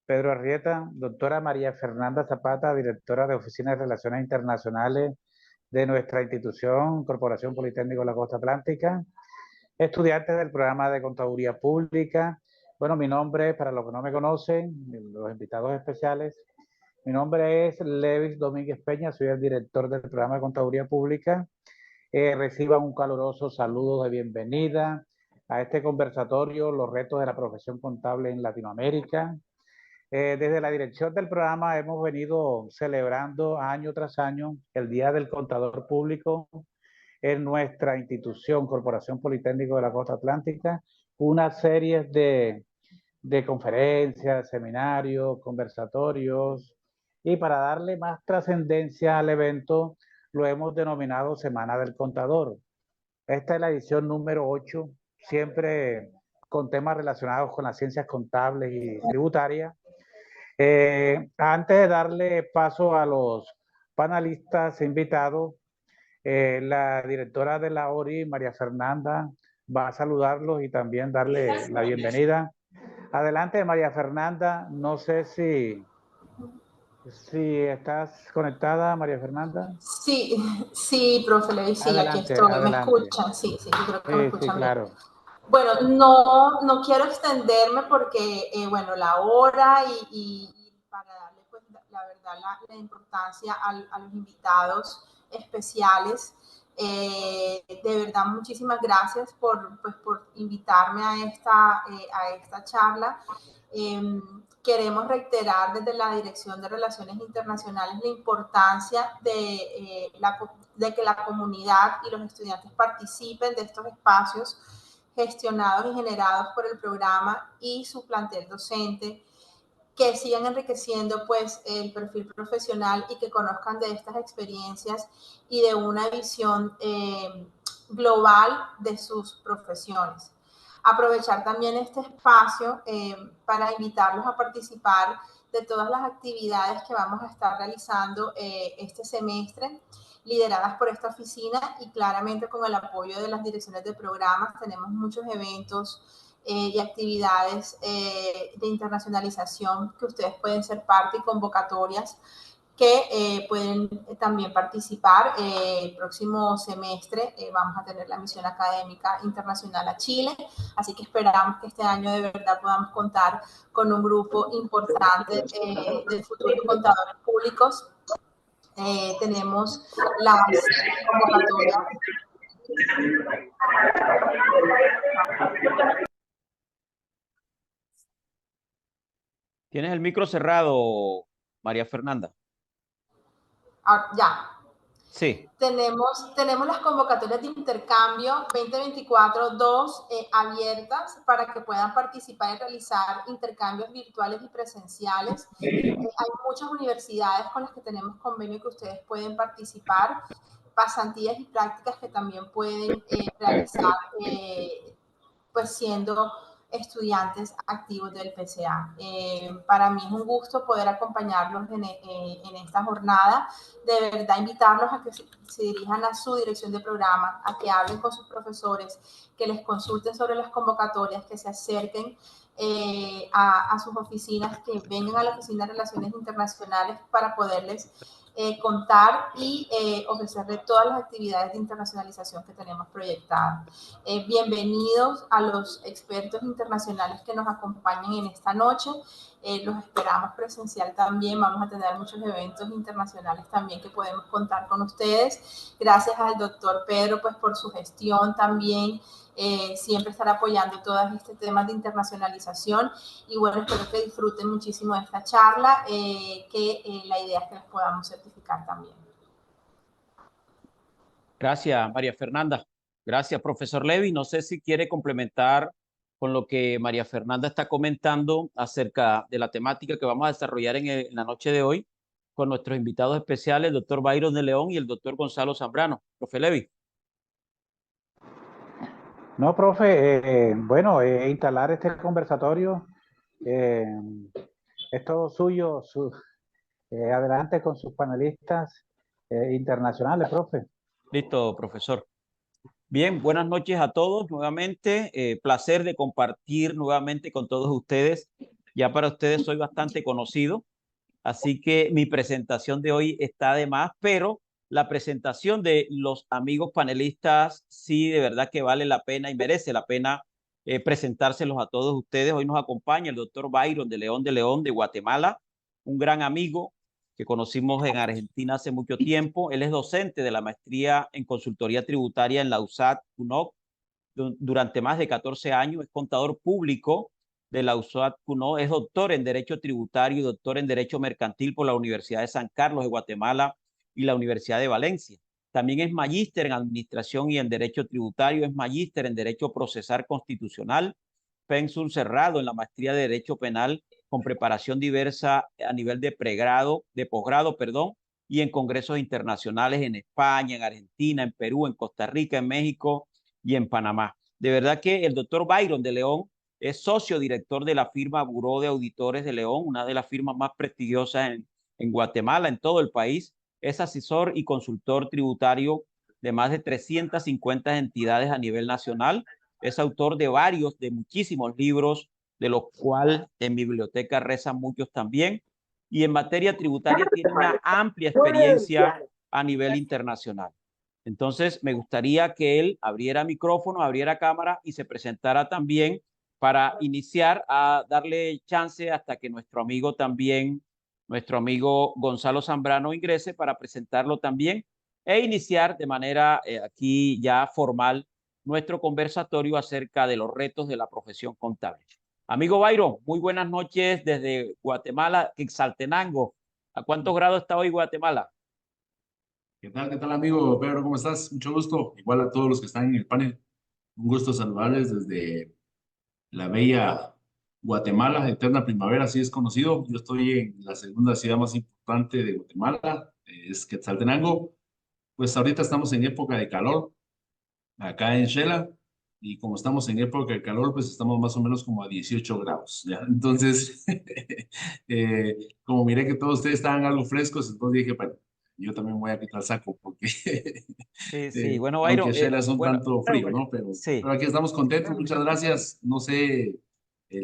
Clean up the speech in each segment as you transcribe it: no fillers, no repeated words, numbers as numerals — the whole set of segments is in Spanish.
Pedro Arrieta, doctora María Fernanda Zapata, directora de Oficina de Relaciones Internacionales de nuestra institución, Corporación Politécnico de la Costa Atlántica, estudiantes del programa de Contaduría Pública. Bueno, mi nombre, para los que no me conocen, los invitados especiales, mi nombre es Levis Domínguez Peña, soy el director del programa de Contaduría Pública. Reciban un caluroso saludo de bienvenida a este conversatorio, los retos de la profesión contable en Latinoamérica. Desde la dirección del programa hemos venido celebrando año tras año el Día del Contador Público en nuestra institución, Corporación Politécnico de la Costa Atlántica, una serie de conferencias, seminarios, conversatorios, y para darle más trascendencia al evento, lo hemos denominado Semana del Contador. Esta es la edición número 8, siempre con temas relacionados con las ciencias contables y tributarias. Antes de darle paso a los panelistas invitados, la directora de la ORI, María Fernanda, va a saludarlos y también darle la bienvenida. Adelante, María Fernanda. No sé si estás conectada, María Fernanda. Sí, sí, profe Levi, sí, aquí Adelante, estoy. ¿Me adelante. escuchan? Sí, sí, yo creo que me escuchan Sí, bien. claro. Bueno, no quiero extenderme porque, bueno, la hora y para darle, pues, la verdad, la importancia a los invitados especiales. De verdad, muchísimas gracias por invitarme a esta charla. Queremos reiterar desde la Dirección de Relaciones Internacionales la importancia de que la comunidad y los estudiantes participen de estos espacios gestionados y generados por el programa y su plantel docente, que sigan enriqueciendo pues el perfil profesional y que conozcan de estas experiencias y de una visión global de sus profesiones. Aprovechar también este espacio para invitarlos a participar de todas las actividades que vamos a estar realizando este semestre, lideradas por esta oficina y claramente con el apoyo de las direcciones de programas. Tenemos muchos eventos y actividades de internacionalización que ustedes pueden ser parte y convocatorias que pueden también participar. El próximo semestre vamos a tener la misión académica internacional a Chile, así que esperamos que este año de verdad podamos contar con un grupo importante de futuros contadores públicos. Tenemos las convocatorias. Tienes el micro cerrado, María Fernanda. Ya. Sí. Tenemos las convocatorias de intercambio 2024-2 abiertas para que puedan participar y realizar intercambios virtuales y presenciales. Hay muchas universidades con las que tenemos convenio que ustedes pueden participar, pasantías y prácticas que también pueden realizar pues siendo estudiantes activos del PCA. Para mí es un gusto poder acompañarlos en esta jornada. De verdad, invitarlos a que se dirijan a su dirección de programa, a que hablen con sus profesores, que les consulten sobre las convocatorias, que se acerquen a sus oficinas, que vengan a la Oficina de Relaciones Internacionales para poderles contar y ofrecerle todas las actividades de internacionalización que tenemos proyectadas. Bienvenidos a los expertos internacionales que nos acompañan en esta noche. Los esperamos presencial también. Vamos a tener muchos eventos internacionales también que podemos contar con ustedes. Gracias al doctor Pedro pues, por su gestión también. Siempre estar apoyando todos estos temas de internacionalización y bueno, espero que disfruten muchísimo de esta charla, la idea es que les podamos certificar también. Gracias, María Fernanda. Gracias, profesor Levi. No sé si quiere complementar con lo que María Fernanda está comentando acerca de la temática que vamos a desarrollar en la noche de hoy con nuestros invitados especiales, el doctor Byron de León y el doctor Gonzalo Zambrano. Profe Levi. No, profe, bueno, instalar este conversatorio es todo suyo. Adelante con sus panelistas internacionales, profe. Listo, profesor. Bien, buenas noches a todos nuevamente. Placer de compartir nuevamente con todos ustedes. Ya para ustedes soy bastante conocido, así que mi presentación de hoy está de más, pero la presentación de los amigos panelistas sí de verdad que vale la pena y merece la pena presentárselos a todos ustedes. Hoy nos acompaña el doctor Byron de León de Guatemala, un gran amigo que conocimos en Argentina hace mucho tiempo. Él es docente de la maestría en consultoría tributaria en la USAT CUNOC durante más de 14 años, es contador público de la USAT CUNOC, es doctor en Derecho Tributario y doctor en Derecho Mercantil por la Universidad de San Carlos de Guatemala y la Universidad de Valencia. También es magíster en Administración y en Derecho Tributario, es magíster en Derecho Procesal Constitucional, pensum cerrado en la maestría de Derecho Penal con preparación diversa a nivel de pregrado, de posgrado, perdón, y en congresos internacionales en España, en Argentina, en Perú, en Costa Rica, en México y en Panamá. De verdad que el doctor Byron de León es socio director de la firma Buró de Auditores de León, una de las firmas más prestigiosas en Guatemala, en todo el país. Es asesor y consultor tributario de más de 350 entidades a nivel nacional. Es autor de muchísimos libros, de los cuales en mi biblioteca rezan muchos también. Y en materia tributaria tiene una amplia experiencia a nivel internacional. Entonces, me gustaría que él abriera micrófono, abriera cámara y se presentara también para iniciar a darle chance hasta que nuestro amigo Gonzalo Zambrano ingrese para presentarlo también e iniciar de manera aquí ya formal nuestro conversatorio acerca de los retos de la profesión contable. Amigo Byron, muy buenas noches desde Guatemala, Quetzaltenango. ¿A cuántos grados está hoy Guatemala? Qué tal, amigo Pedro? ¿Cómo estás? Mucho gusto. Igual a todos los que están en el panel. Un gusto saludarles desde la bella Guatemala, eterna primavera, así es conocido. Yo estoy en la segunda ciudad más importante de Guatemala, es Quetzaltenango. Pues ahorita estamos en época de calor, acá en Xela, y como estamos en época de calor, pues estamos más o menos como a 18 grados, ¿ya? Entonces, como miré que todos ustedes estaban algo frescos, entonces dije, bueno, yo también voy a quitar el saco, porque Sí, bueno, Byron, aunque Shela es un tanto frío, ¿no? sí. Pero aquí estamos contentos, muchas gracias. No sé,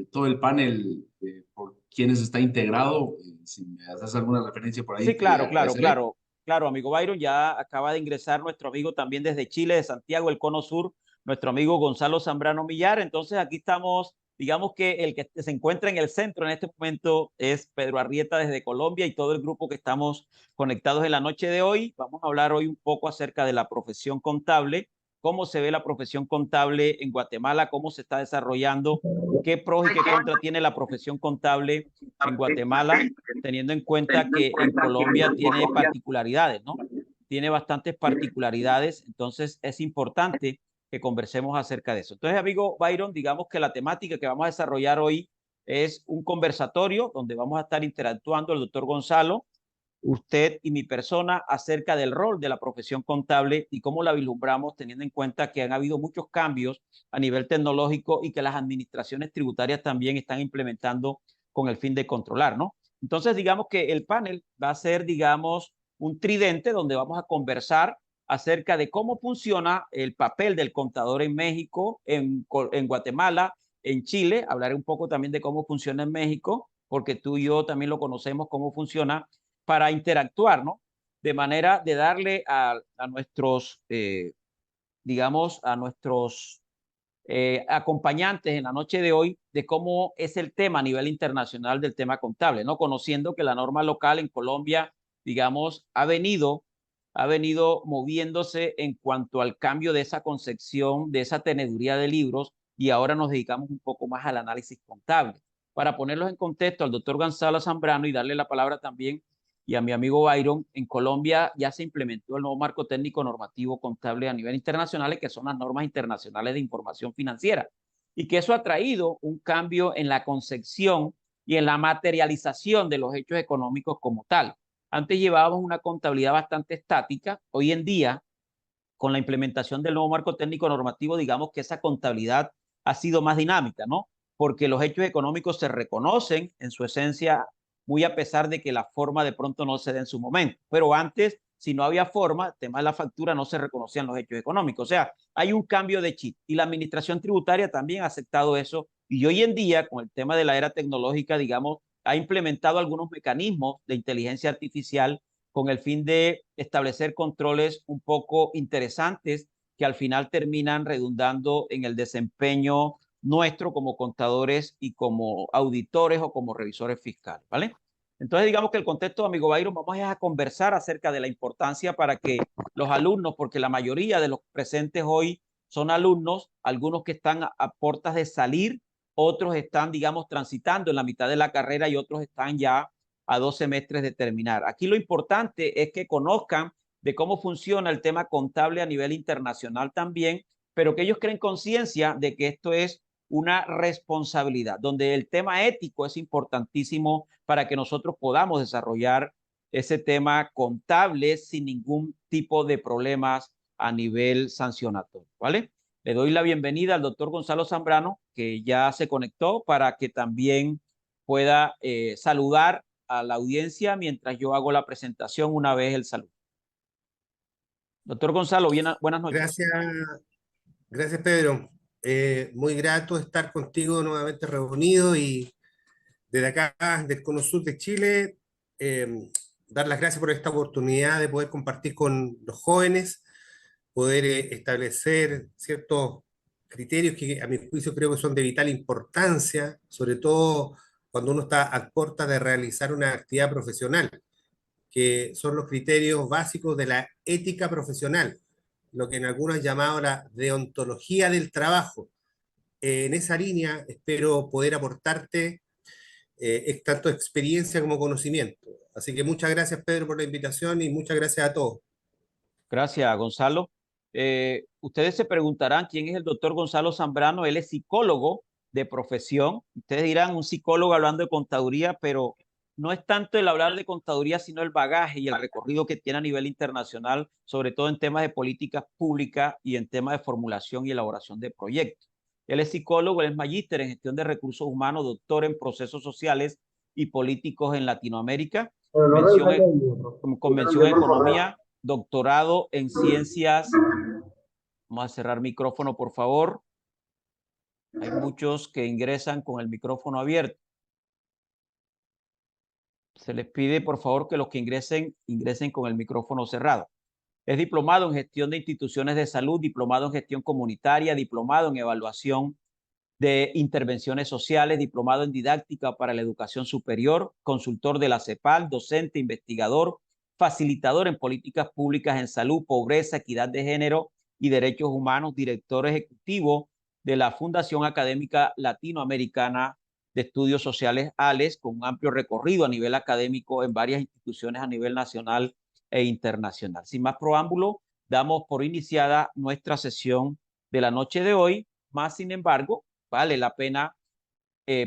todo el panel, por quienes está integrado, si me haces alguna referencia por ahí, Sí, te agradecería. claro, amigo Byron, ya acaba de ingresar nuestro amigo también desde Chile, de Santiago, el Cono Sur, nuestro amigo Gonzalo Zambrano Millar. Entonces aquí estamos, digamos que el que se encuentra en el centro en este momento es Pedro Arrieta desde Colombia y todo el grupo que estamos conectados en la noche de hoy. Vamos a hablar hoy un poco acerca de la profesión contable, cómo se ve la profesión contable en Guatemala, cómo se está desarrollando, qué pros y qué contras tiene la profesión contable en Guatemala, teniendo en cuenta que en Colombia tiene particularidades, ¿no? Tiene bastantes particularidades, entonces es importante que conversemos acerca de eso. Entonces, amigo Byron, digamos que la temática que vamos a desarrollar hoy es un conversatorio donde vamos a estar interactuando el doctor Gonzalo, usted y mi persona acerca del rol de la profesión contable y cómo la vislumbramos teniendo en cuenta que han habido muchos cambios a nivel tecnológico y que las administraciones tributarias también están implementando con el fin de controlar, ¿no? Entonces, digamos que el panel va a ser, digamos, un tridente donde vamos a conversar acerca de cómo funciona el papel del contador en México, en Guatemala, en Chile. Hablaré un poco también de cómo funciona en México, porque tú y yo también lo conocemos, cómo funciona para interactuar, ¿no? De manera de darle a nuestros, digamos, a nuestros acompañantes en la noche de hoy de cómo es el tema a nivel internacional del tema contable, ¿no? Conociendo que la norma local en Colombia, digamos, ha venido moviéndose en cuanto al cambio de esa concepción, de esa teneduría de libros, y ahora nos dedicamos un poco más al análisis contable. Para ponerlos en contexto al doctor Gonzalo Zambrano y darle la palabra también y a mi amigo Byron, en Colombia ya se implementó el nuevo marco técnico normativo contable a nivel internacional, que son las normas internacionales de información financiera, y que eso ha traído un cambio en la concepción y en la materialización de los hechos económicos como tal. Antes llevábamos una contabilidad bastante estática. Hoy en día, con la implementación del nuevo marco técnico normativo, digamos que esa contabilidad ha sido más dinámica, ¿no? Porque los hechos económicos se reconocen en su esencia, muy a pesar de que la forma de pronto no se dé en su momento. Pero antes si no había forma, el tema de la factura no se reconocían los hechos económicos. O sea, hay un cambio de chip y la administración tributaria también ha aceptado eso y hoy en día con el tema de la era tecnológica, digamos, ha implementado algunos mecanismos de inteligencia artificial con el fin de establecer controles un poco interesantes que al final terminan redundando en el desempeño nuestro como contadores y como auditores o como revisores fiscales, ¿vale? Entonces, digamos que el contexto, amigo Byron, vamos a conversar acerca de la importancia para que los alumnos, porque la mayoría de los presentes hoy son alumnos, algunos que están a puertas de salir, otros están, digamos, transitando en la mitad de la carrera y otros están ya a 2 semestres de terminar. Aquí lo importante es que conozcan de cómo funciona el tema contable a nivel internacional también, pero que ellos creen conciencia de que esto es una responsabilidad, donde el tema ético es importantísimo para que nosotros podamos desarrollar ese tema contable sin ningún tipo de problemas a nivel sancionatorio, ¿vale? Le doy la bienvenida al doctor Gonzalo Zambrano, que ya se conectó para que también pueda saludar a la audiencia mientras yo hago la presentación una vez el saludo. Doctor Gonzalo, buenas noches. Gracias Pedro. Muy grato estar contigo nuevamente reunido y desde acá, del Cono Sur de Chile, dar las gracias por esta oportunidad de poder compartir con los jóvenes, poder establecer ciertos criterios que a mi juicio creo que son de vital importancia, sobre todo cuando uno está a puertas de realizar una actividad profesional, que son los criterios básicos de la ética profesional, lo que en algunos han llamado la deontología del trabajo. En esa línea espero poder aportarte tanto experiencia como conocimiento. Así que muchas gracias Pedro por la invitación y muchas gracias a todos. Gracias, Gonzalo. Ustedes se preguntarán quién es el doctor Gonzalo Zambrano. Él es psicólogo de profesión. Ustedes dirán, un psicólogo hablando de contaduría, pero no es tanto el hablar de contaduría, sino el bagaje y el recorrido que tiene a nivel internacional, sobre todo en temas de políticas públicas y en temas de formulación y elaboración de proyectos. Él es psicólogo, él es magíster en gestión de recursos humanos, doctor en procesos sociales y políticos en Latinoamérica, convención en economía, doctorado en ciencias. Vamos a cerrar micrófono, por favor. Hay muchos que ingresan con el micrófono abierto. Se les pide, por favor, que los que ingresen con el micrófono cerrado. Es diplomado en gestión de instituciones de salud, diplomado en gestión comunitaria, diplomado en evaluación de intervenciones sociales, diplomado en didáctica para la educación superior, consultor de la CEPAL, docente, investigador, facilitador en políticas públicas en salud, pobreza, equidad de género y derechos humanos, director ejecutivo de la Fundación Académica Latinoamericana de Estudios Sociales, ALES, con un amplio recorrido a nivel académico en varias instituciones a nivel nacional e internacional. Sin más preámbulo, damos por iniciada nuestra sesión de la noche de hoy, más sin embargo, vale la pena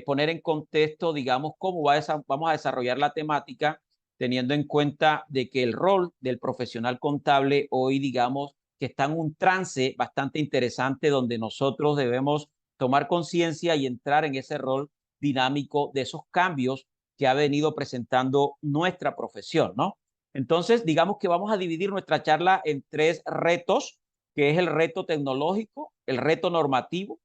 poner en contexto, digamos, cómo vamos a desarrollar la temática, teniendo en cuenta de que el rol del profesional contable hoy, digamos, que está en un trance bastante interesante donde nosotros debemos tomar conciencia y entrar en ese rol dinámico de esos cambios que ha venido presentando nuestra profesión, ¿no? Entonces, digamos que vamos a dividir nuestra charla en 3 retos, que es el reto tecnológico, el reto normativo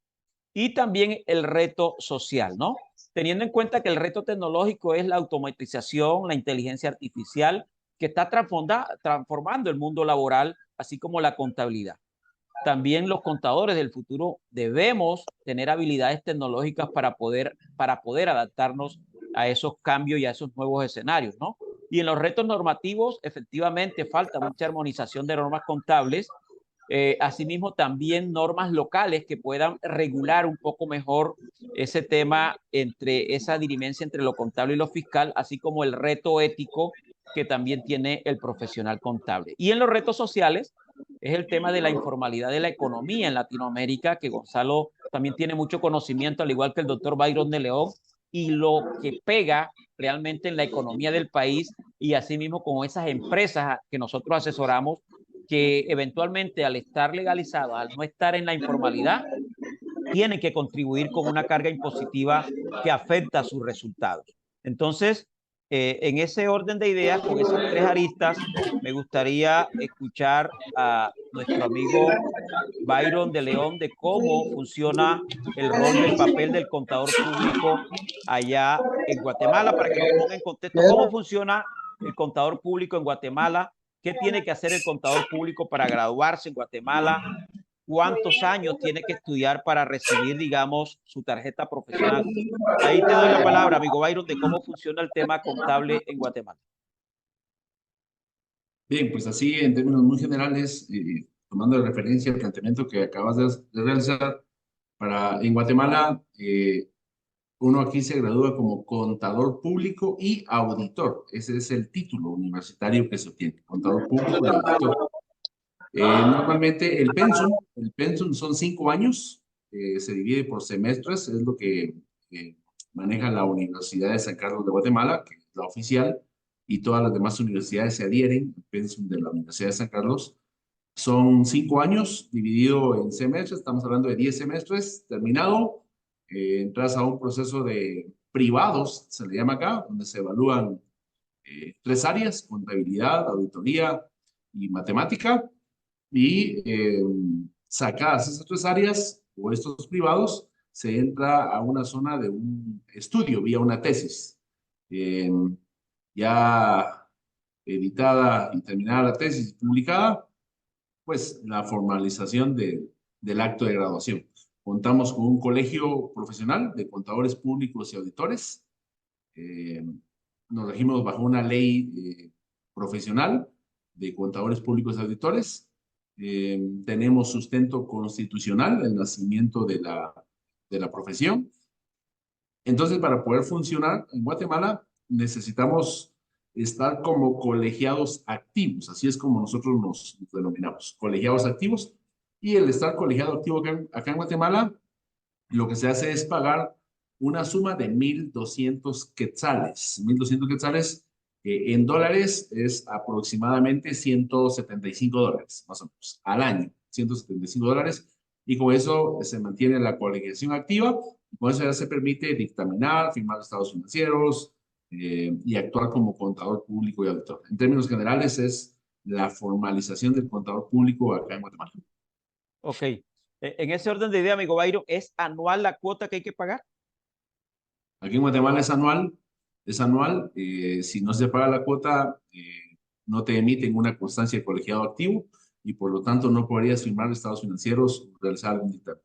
y también el reto social, ¿no? Teniendo en cuenta que el reto tecnológico es la automatización, la inteligencia artificial, que está transformando el mundo laboral, así como la contabilidad. También los contadores del futuro debemos tener habilidades tecnológicas para poder adaptarnos a esos cambios y a esos nuevos escenarios, ¿no? Y en los retos normativos, efectivamente, falta mucha armonización de normas contables. Asimismo, también normas locales que puedan regular un poco mejor ese tema entre esa dirimencia entre lo contable y lo fiscal, así como el reto ético que también tiene el profesional contable. Y en los retos sociales es el tema de la informalidad de la economía en Latinoamérica, que Gonzalo también tiene mucho conocimiento, al igual que el doctor Byron de León, y lo que pega realmente en la economía del país y asimismo con esas empresas que nosotros asesoramos, que eventualmente al estar legalizadas, al no estar en la informalidad, tienen que contribuir con una carga impositiva que afecta a sus resultados. Entonces, En ese orden de ideas, con esas tres aristas, me gustaría escuchar a nuestro amigo Byron de León de cómo funciona el rol del papel del contador público allá en Guatemala, para que nos ponga en contexto cómo funciona el contador público en Guatemala, qué tiene que hacer el contador público para graduarse en Guatemala, cuántos años tiene que estudiar para recibir, digamos, su tarjeta profesional. Ahí te doy la palabra, amigo Byron, de cómo funciona el tema contable en Guatemala. Bien, pues así en términos muy generales, tomando de referencia el planteamiento que acabas de realizar, en Guatemala, uno aquí se gradúa como contador público y auditor. Ese es el título universitario que se obtiene, contador público y auditor. Normalmente el pensum son 5 años, se divide por semestres, es lo que maneja la Universidad de San Carlos de Guatemala, que es la oficial, y todas las demás universidades se adhieren al pensum de la Universidad de San Carlos. Son 5 años dividido en semestres, estamos hablando de 10 semestres, terminado, entras a un proceso de privados, se le llama acá, donde se evalúan 3 áreas, contabilidad, auditoría y matemática, y sacadas esas 3 áreas o estos privados, se entra a una zona de un estudio vía una tesis. Ya editada y terminada la tesis publicada, pues la formalización del acto de graduación. Contamos con un colegio profesional de contadores públicos y auditores. Nos regimos bajo una ley profesional de contadores públicos y auditores. Tenemos sustento constitucional, el nacimiento de la profesión. Entonces, para poder funcionar en Guatemala, necesitamos estar como colegiados activos, así es como nosotros nos denominamos, colegiados activos. Y el estar colegiado activo acá en Guatemala, lo que se hace es pagar una suma de 1,200 quetzales. 1,200 quetzales en dólares es aproximadamente $175, más o menos, al año, $175. Y con eso se mantiene la colegiación activa. Con eso ya se permite dictaminar, firmar estados financieros y actuar como contador público y auditor. En términos generales, es la formalización del contador público acá en Guatemala. Ok. En ese orden de idea, amigo Byron, ¿es anual la cuota que hay que pagar? Aquí en Guatemala es anual. Es anual. Si no se paga la cuota, no te emiten una constancia de colegiado activo y por lo tanto no podrías firmar estados financieros o realizar algún dictamen.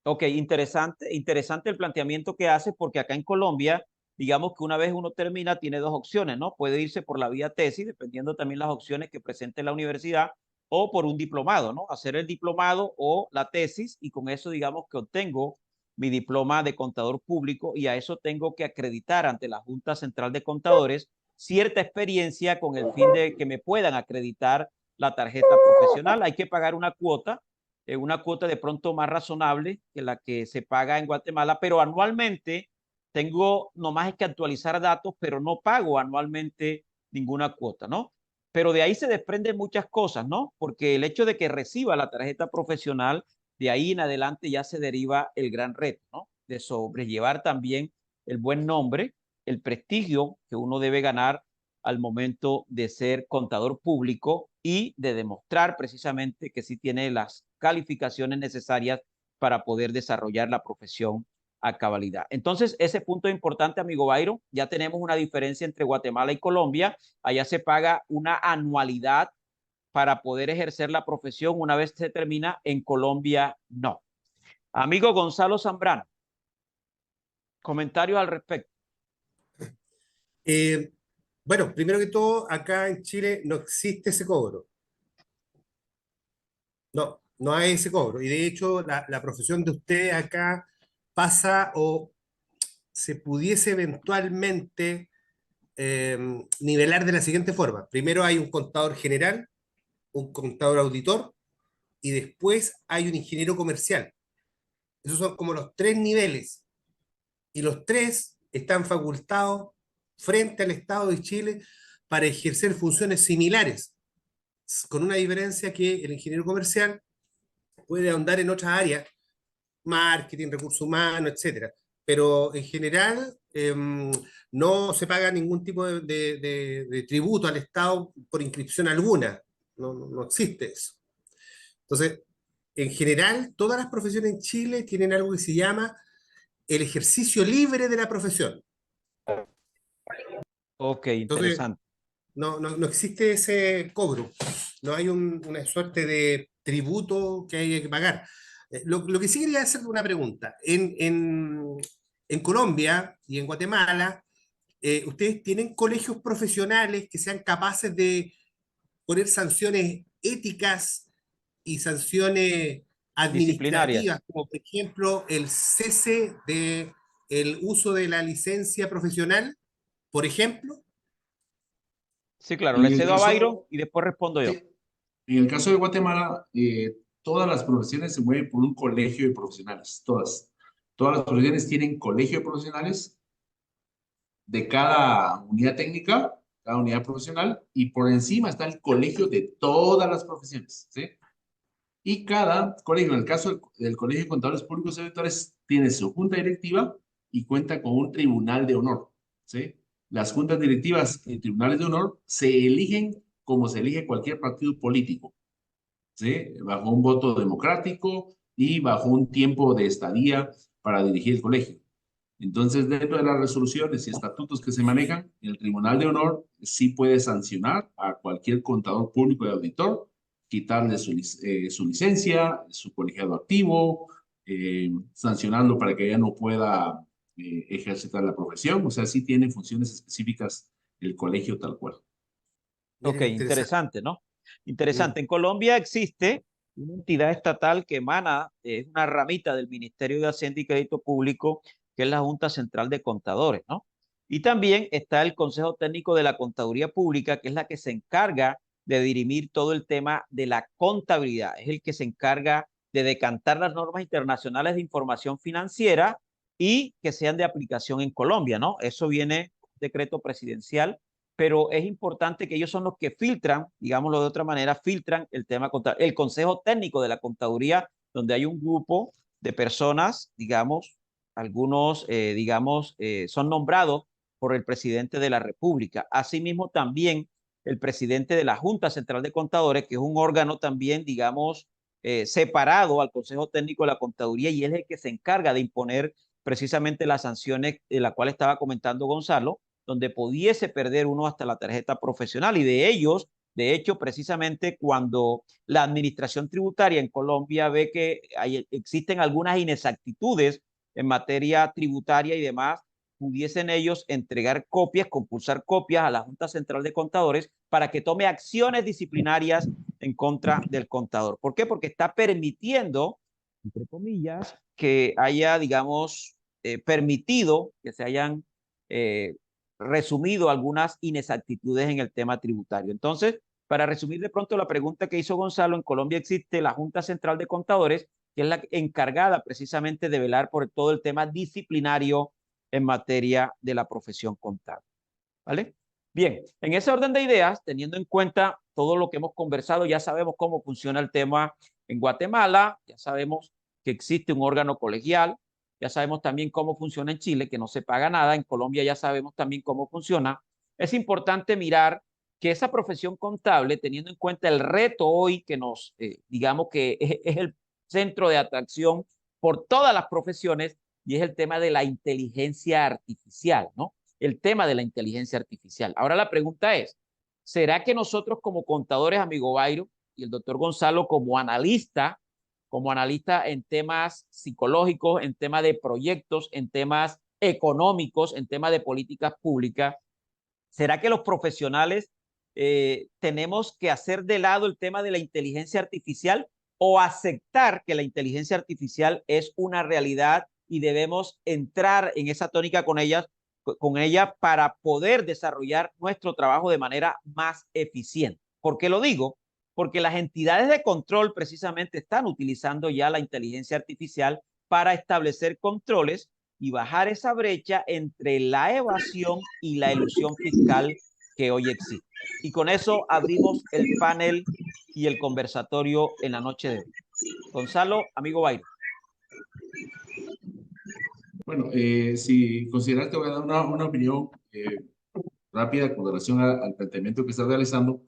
Ok, interesante el planteamiento que hace, porque acá en Colombia, digamos que una vez uno termina, tiene dos opciones, ¿no? Puede irse por la vía tesis, dependiendo también las opciones que presente la universidad, o por un diplomado, ¿no? Hacer el diplomado o la tesis, y con eso, digamos que obtengo mi diploma de contador público, y a eso tengo que acreditar ante la Junta Central de Contadores cierta experiencia con el fin de que me puedan acreditar la tarjeta profesional. Hay que pagar una cuota de pronto más razonable que la que se paga en Guatemala, pero anualmente tengo nomás es que actualizar datos, pero no pago anualmente ninguna cuota, ¿no? Pero de ahí se desprenden muchas cosas, ¿no? Porque el hecho de que reciba la tarjeta profesional, de ahí en adelante ya se deriva el gran reto, ¿no? De sobrellevar también el buen nombre, el prestigio que uno debe ganar al momento de ser contador público y de demostrar precisamente que sí tiene las calificaciones necesarias para poder desarrollar la profesión a cabalidad. Entonces, ese punto es importante, amigo Byron. Ya tenemos una diferencia entre Guatemala y Colombia. Allá se paga una anualidad para poder ejercer la profesión una vez se termina. En Colombia, no. Amigo Gonzalo Zambrano, comentarios al respecto. Bueno, primero que todo, acá en Chile no existe ese cobro. No, no hay ese cobro. Y de hecho, la profesión de usted acá pasa o se pudiese eventualmente nivelar de la siguiente forma. Primero hay un contador general, un contador auditor y después hay un ingeniero comercial. Esos son como los 3 niveles. Y los 3 están facultados frente al Estado de Chile para ejercer funciones similares, con una diferencia que el ingeniero comercial puede ahondar en otras áreas, marketing, recursos humanos, etc. Pero en general no se paga ningún tipo de tributo al Estado por inscripción alguna. No existe eso. Entonces, en general, todas las profesiones en Chile tienen algo que se llama el ejercicio libre de la profesión. Ok, Entonces, interesante. no existe ese cobro, no hay una suerte de tributo que hay que pagar. Lo que sí quería hacer una pregunta. En Colombia y en Guatemala, ¿ustedes tienen colegios profesionales que sean capaces de poner sanciones éticas y sanciones Disciplinarias. administrativas, como por ejemplo el cese de el uso de la licencia profesional, por ejemplo? Sí, claro, En le el cedo a Byron caso, y después respondo yo. sí, en el caso de Guatemala, todas las profesiones se mueven por un colegio de profesionales, todas. Todas las profesiones tienen colegio de profesionales de cada unidad técnica, cada unidad profesional, y por encima está el colegio de todas las profesiones, ¿sí? Y cada colegio, en el caso del Colegio de Contadores Públicos y Auditores, tiene su junta directiva y cuenta con un tribunal de honor, ¿sí? Las juntas directivas y tribunales de honor se eligen como se elige cualquier partido político, ¿sí? Bajo un voto democrático y bajo un tiempo de estadía para dirigir el colegio. Entonces, dentro de las resoluciones y estatutos que se manejan, el Tribunal de Honor sí puede sancionar a cualquier contador público y auditor, quitarle su licencia, su colegiado activo, sancionarlo para que ya no pueda ejercitar la profesión. O sea, sí tiene funciones específicas el colegio tal cual. Ok, Miren, interesante. interesante, ¿no? Mm. Interesante. En Colombia existe una entidad estatal que emana, es una ramita del Ministerio de Hacienda y Crédito Público, que es la Junta Central de Contadores, ¿no? Y también está el Consejo Técnico de la Contaduría Pública, que es la que se encarga de dirimir todo el tema de la contabilidad. Es el que se encarga de decantar las normas internacionales de información financiera y que sean de aplicación en Colombia, ¿no? Eso viene decreto presidencial, pero es importante que ellos son los que filtran, digámoslo de otra manera, filtran el tema contable. El Consejo Técnico de la Contaduría, donde hay un grupo de personas, digamos, algunos, son nombrados por el presidente de la República. Asimismo, también el presidente de la Junta Central de Contadores, que es un órgano también, digamos, separado al Consejo Técnico de la Contaduría, y él es el que se encarga de imponer precisamente las sanciones de la cual estaba comentando Gonzalo, donde pudiese perder uno hasta la tarjeta profesional. Y de ellos, de hecho, precisamente cuando la administración tributaria en Colombia ve que existen algunas inexactitudes en materia tributaria y demás, pudiesen ellos entregar copias, compulsar copias a la Junta Central de Contadores para que tome acciones disciplinarias en contra del contador. ¿Por qué? Porque está permitiendo, entre comillas, que haya, digamos, permitido que se hayan resumido algunas inexactitudes en el tema tributario. Entonces, para resumir de pronto la pregunta que hizo Gonzalo, en Colombia existe la Junta Central de Contadores, que es la encargada precisamente de velar por todo el tema disciplinario en materia de la profesión contable. ¿Vale? Bien, en ese orden de ideas, teniendo en cuenta todo lo que hemos conversado, ya sabemos cómo funciona el tema en Guatemala, ya sabemos que existe un órgano colegial, ya sabemos también cómo funciona en Chile, que no se paga nada, en Colombia ya sabemos también cómo funciona. Es importante mirar que esa profesión contable, teniendo en cuenta el reto hoy que nos, digamos que es el centro de atracción por todas las profesiones, y es el tema de la inteligencia artificial, ¿no? El tema de la inteligencia artificial. Ahora la pregunta es, ¿será que nosotros como contadores, amigo Bayro, y el doctor Gonzalo como analista en temas psicológicos, en temas de proyectos, en temas económicos, en temas de políticas públicas, ¿será que los profesionales tenemos que hacer de lado el tema de la inteligencia artificial o aceptar que la inteligencia artificial es una realidad y debemos entrar en esa tónica con ella para poder desarrollar nuestro trabajo de manera más eficiente? ¿Por qué lo digo? Porque las entidades de control precisamente están utilizando ya la inteligencia artificial para establecer controles y bajar esa brecha entre la evasión y la elusión fiscal que hoy existe. Y con eso abrimos el panel y el conversatorio en la noche de hoy. Gonzalo, amigo Bayro. Bueno, si consideras, te voy a dar una opinión rápida con relación al planteamiento que estás realizando.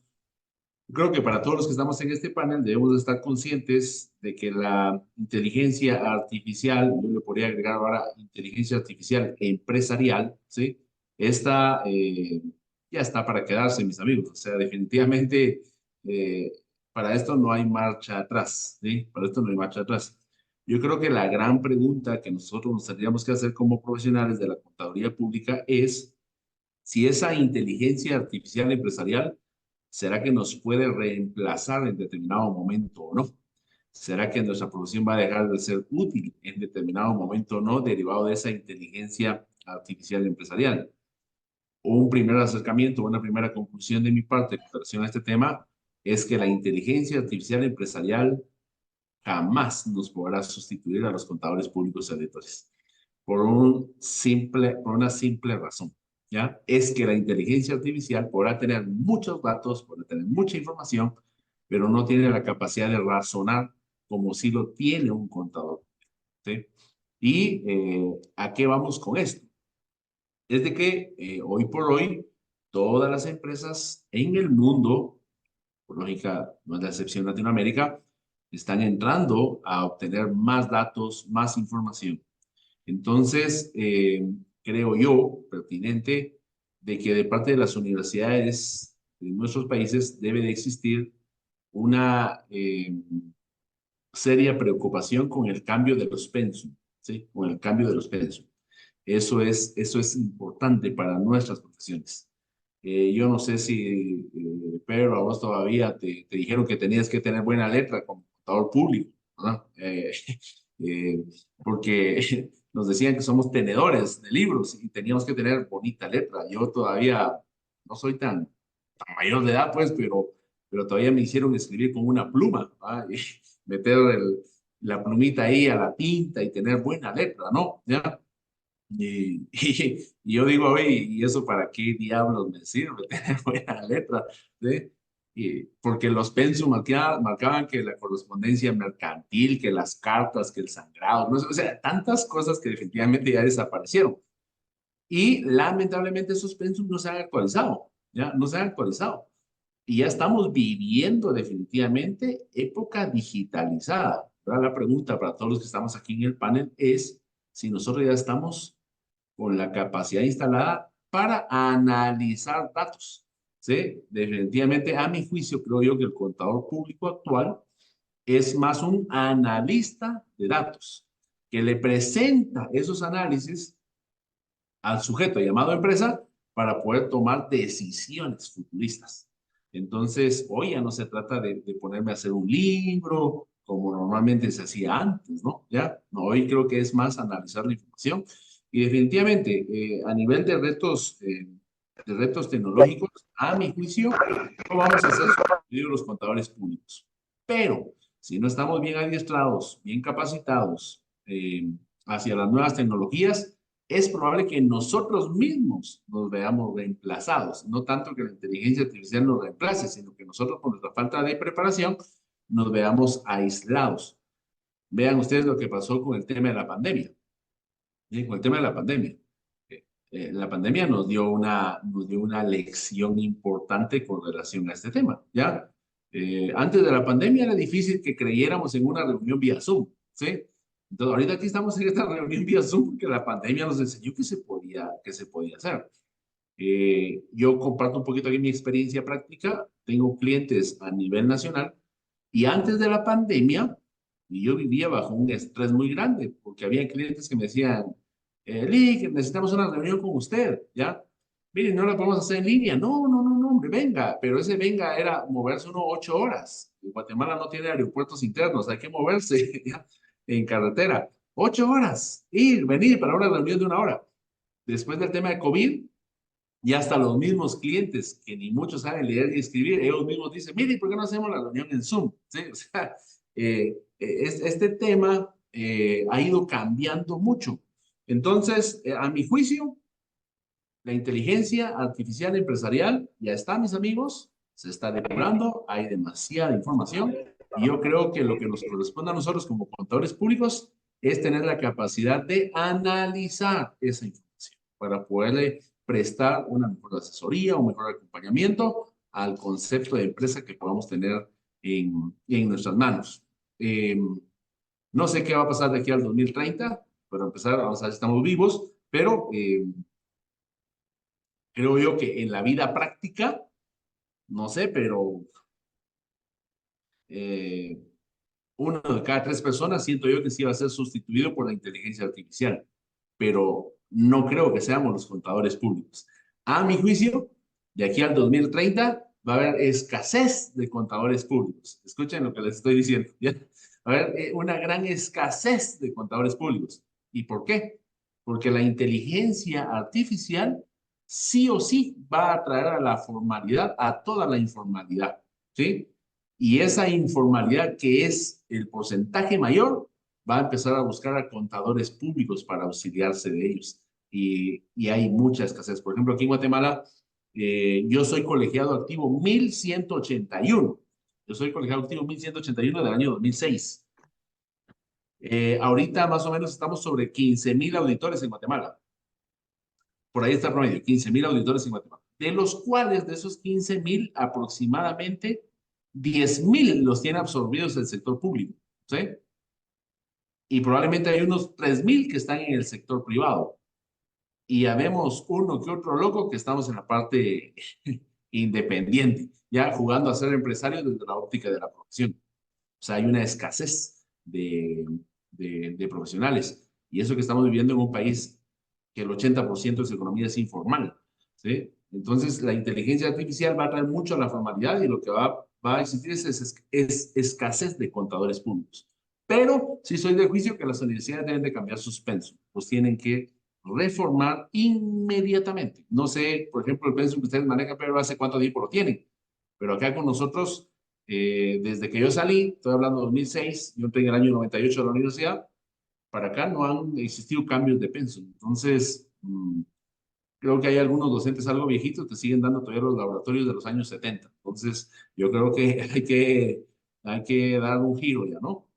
Creo que para todos los que estamos en este panel debemos de estar conscientes de que la inteligencia artificial, yo le podría agregar ahora inteligencia artificial empresarial, ¿sí? Esta ya está para quedarse, mis amigos. O sea, definitivamente eh, para esto no hay marcha atrás, ¿sí? Para esto no hay marcha atrás. Yo creo que la gran pregunta que nosotros nos tendríamos que hacer como profesionales de la contaduría pública es si esa inteligencia artificial empresarial, ¿será que nos puede reemplazar en determinado momento o no? ¿Será que nuestra profesión va a dejar de ser útil en determinado momento o no, derivado de esa inteligencia artificial empresarial? Un primer acercamiento, una primera conclusión de mi parte con relación a este tema es que la inteligencia artificial empresarial jamás nos podrá sustituir a los contadores públicos y auditores. Por una simple razón, ¿ya? Es que la inteligencia artificial podrá tener muchos datos, podrá tener mucha información, pero no tiene la capacidad de razonar como si lo tiene un contador, ¿sí? ¿Y a qué vamos con esto? Es de que hoy por hoy todas las empresas en el mundo, por lógica, no es la excepción Latinoamérica, están entrando a obtener más datos, más información. Entonces, creo yo pertinente de que de parte de las universidades de nuestros países debe de existir una seria preocupación con el cambio de los pensum, ¿sí? Con el cambio de los pensum. Eso es importante para nuestras profesiones. Yo no sé si, Pedro, a vos todavía te dijeron que tenías que tener buena letra como contador público, ¿verdad? Porque nos decían que somos tenedores de libros y teníamos que tener bonita letra. Yo todavía no soy tan mayor de edad, pues, pero todavía me hicieron escribir con una pluma, ¿verdad? Y meter la plumita ahí a la tinta y tener buena letra, ¿no? ¿Ya? Y yo digo, oye, ¿y eso para qué diablos me sirve tener buena letra? ¿Sí? Porque los pensum marcaban que la correspondencia mercantil, que las cartas, que el sangrado, ¿no? O sea, tantas cosas que definitivamente ya desaparecieron. Y lamentablemente esos pensum no se han actualizado, ¿ya? No se han actualizado. Y ya estamos viviendo definitivamente época digitalizada. Ahora la pregunta para todos los que estamos aquí en el panel es si nosotros ya estamos con la capacidad instalada para analizar datos. ¿Sí? Definitivamente, a mi juicio, creo yo que el contador público actual es más un analista de datos, que le presenta esos análisis al sujeto llamado empresa para poder tomar decisiones futuristas. Entonces, hoy ya no se trata de ponerme a hacer un libro como normalmente se hacía antes, ¿no? Ya, no, hoy creo que es más analizar la información y definitivamente a nivel de retos tecnológicos, a mi juicio, no vamos a hacer sustituir los contadores públicos. Pero si no estamos bien adiestrados, bien capacitados hacia las nuevas tecnologías, es probable que nosotros mismos nos veamos reemplazados. No tanto que la inteligencia artificial nos reemplace, sino que nosotros, por nuestra falta de preparación, nos veamos aislados. Vean ustedes lo que pasó con el tema de la pandemia. Con el tema de la pandemia. La pandemia nos dio una lección importante con relación a este tema, ¿ya? Antes de la pandemia era difícil que creyéramos en una reunión vía Zoom, ¿sí? Entonces, ahorita aquí estamos en esta reunión vía Zoom porque la pandemia nos enseñó que se podía hacer. Yo comparto un poquito aquí mi experiencia práctica. Tengo clientes a nivel nacional y antes de la pandemia, yo vivía bajo un estrés muy grande porque había clientes que me decían, Lee, necesitamos una reunión con usted, ¿ya? Miren, no la podemos hacer en línea. No, no, no, no, hombre, venga. Pero ese venga era moverse unos 8 horas. Guatemala no tiene aeropuertos internos, hay que moverse, ¿ya? En carretera. 8 horas. Ir, venir para una reunión de 1 hora. Después del tema de COVID, y hasta los mismos clientes, que ni muchos saben leer y escribir, ellos mismos dicen, mire, ¿por qué no hacemos la reunión en Zoom? ¿Sí? O sea, este tema ha ido cambiando mucho. Entonces, a mi juicio, la inteligencia artificial empresarial ya está, mis amigos, se está depurando, hay demasiada información y yo creo que lo que nos corresponde a nosotros como contadores públicos es tener la capacidad de analizar esa información para poderle prestar una mejor asesoría, un mejor acompañamiento al concepto de empresa que podamos tener en nuestras manos. No sé qué va a pasar de aquí al 2030, pero empezar, vamos a ver si estamos vivos, pero creo yo que en la vida práctica, no sé, pero uno de cada 3 personas siento yo que sí va a ser sustituido por la inteligencia artificial, pero no creo que seamos los contadores públicos. A mi juicio, de aquí al 2030 va a haber escasez de contadores públicos. Escuchen lo que les estoy diciendo, ¿ya? Va a haber una gran escasez de contadores públicos. ¿Y por qué? Porque la inteligencia artificial sí o sí va a traer a la formalidad, a toda la informalidad, ¿sí? Y esa informalidad, que es el porcentaje mayor, va a empezar a buscar a contadores públicos para auxiliarse de ellos. Y hay mucha escasez. Por ejemplo, aquí en Guatemala, yo soy colegiado activo 1181. Yo soy colegiado activo 1181 del año 2006. Ahorita más o menos estamos sobre 15,000 auditores en Guatemala. Por ahí está el promedio, 15,000 auditores en Guatemala. De los cuales, de esos 15,000, aproximadamente 10,000 los tiene absorbidos el sector público, ¿sí? Y probablemente hay unos 3,000 que están en el sector privado. Y habemos uno que otro loco que estamos en la parte independiente, ya jugando a ser empresarios desde la óptica de la profesión. O sea, hay una escasez de profesionales. Y eso que estamos viviendo en un país que el 80% de su economía es informal, ¿sí? Entonces, la inteligencia artificial va a traer mucho a la formalidad y lo que va a existir es escasez de contadores públicos. Pero sí soy de juicio que las universidades deben de cambiar sus pensos, pues tienen que reformar inmediatamente. No sé, por ejemplo, el pensum que ustedes manejan, pero hace cuánto tiempo lo tienen. Pero acá con nosotros, desde que yo salí, estoy hablando de 2006, yo entré en el año 98 a la universidad, para acá no han existido cambios de pensum. Entonces, creo que hay algunos docentes algo viejitos que siguen dando todavía los laboratorios de los años 70. Entonces, yo creo que hay que dar un giro ya, ¿no?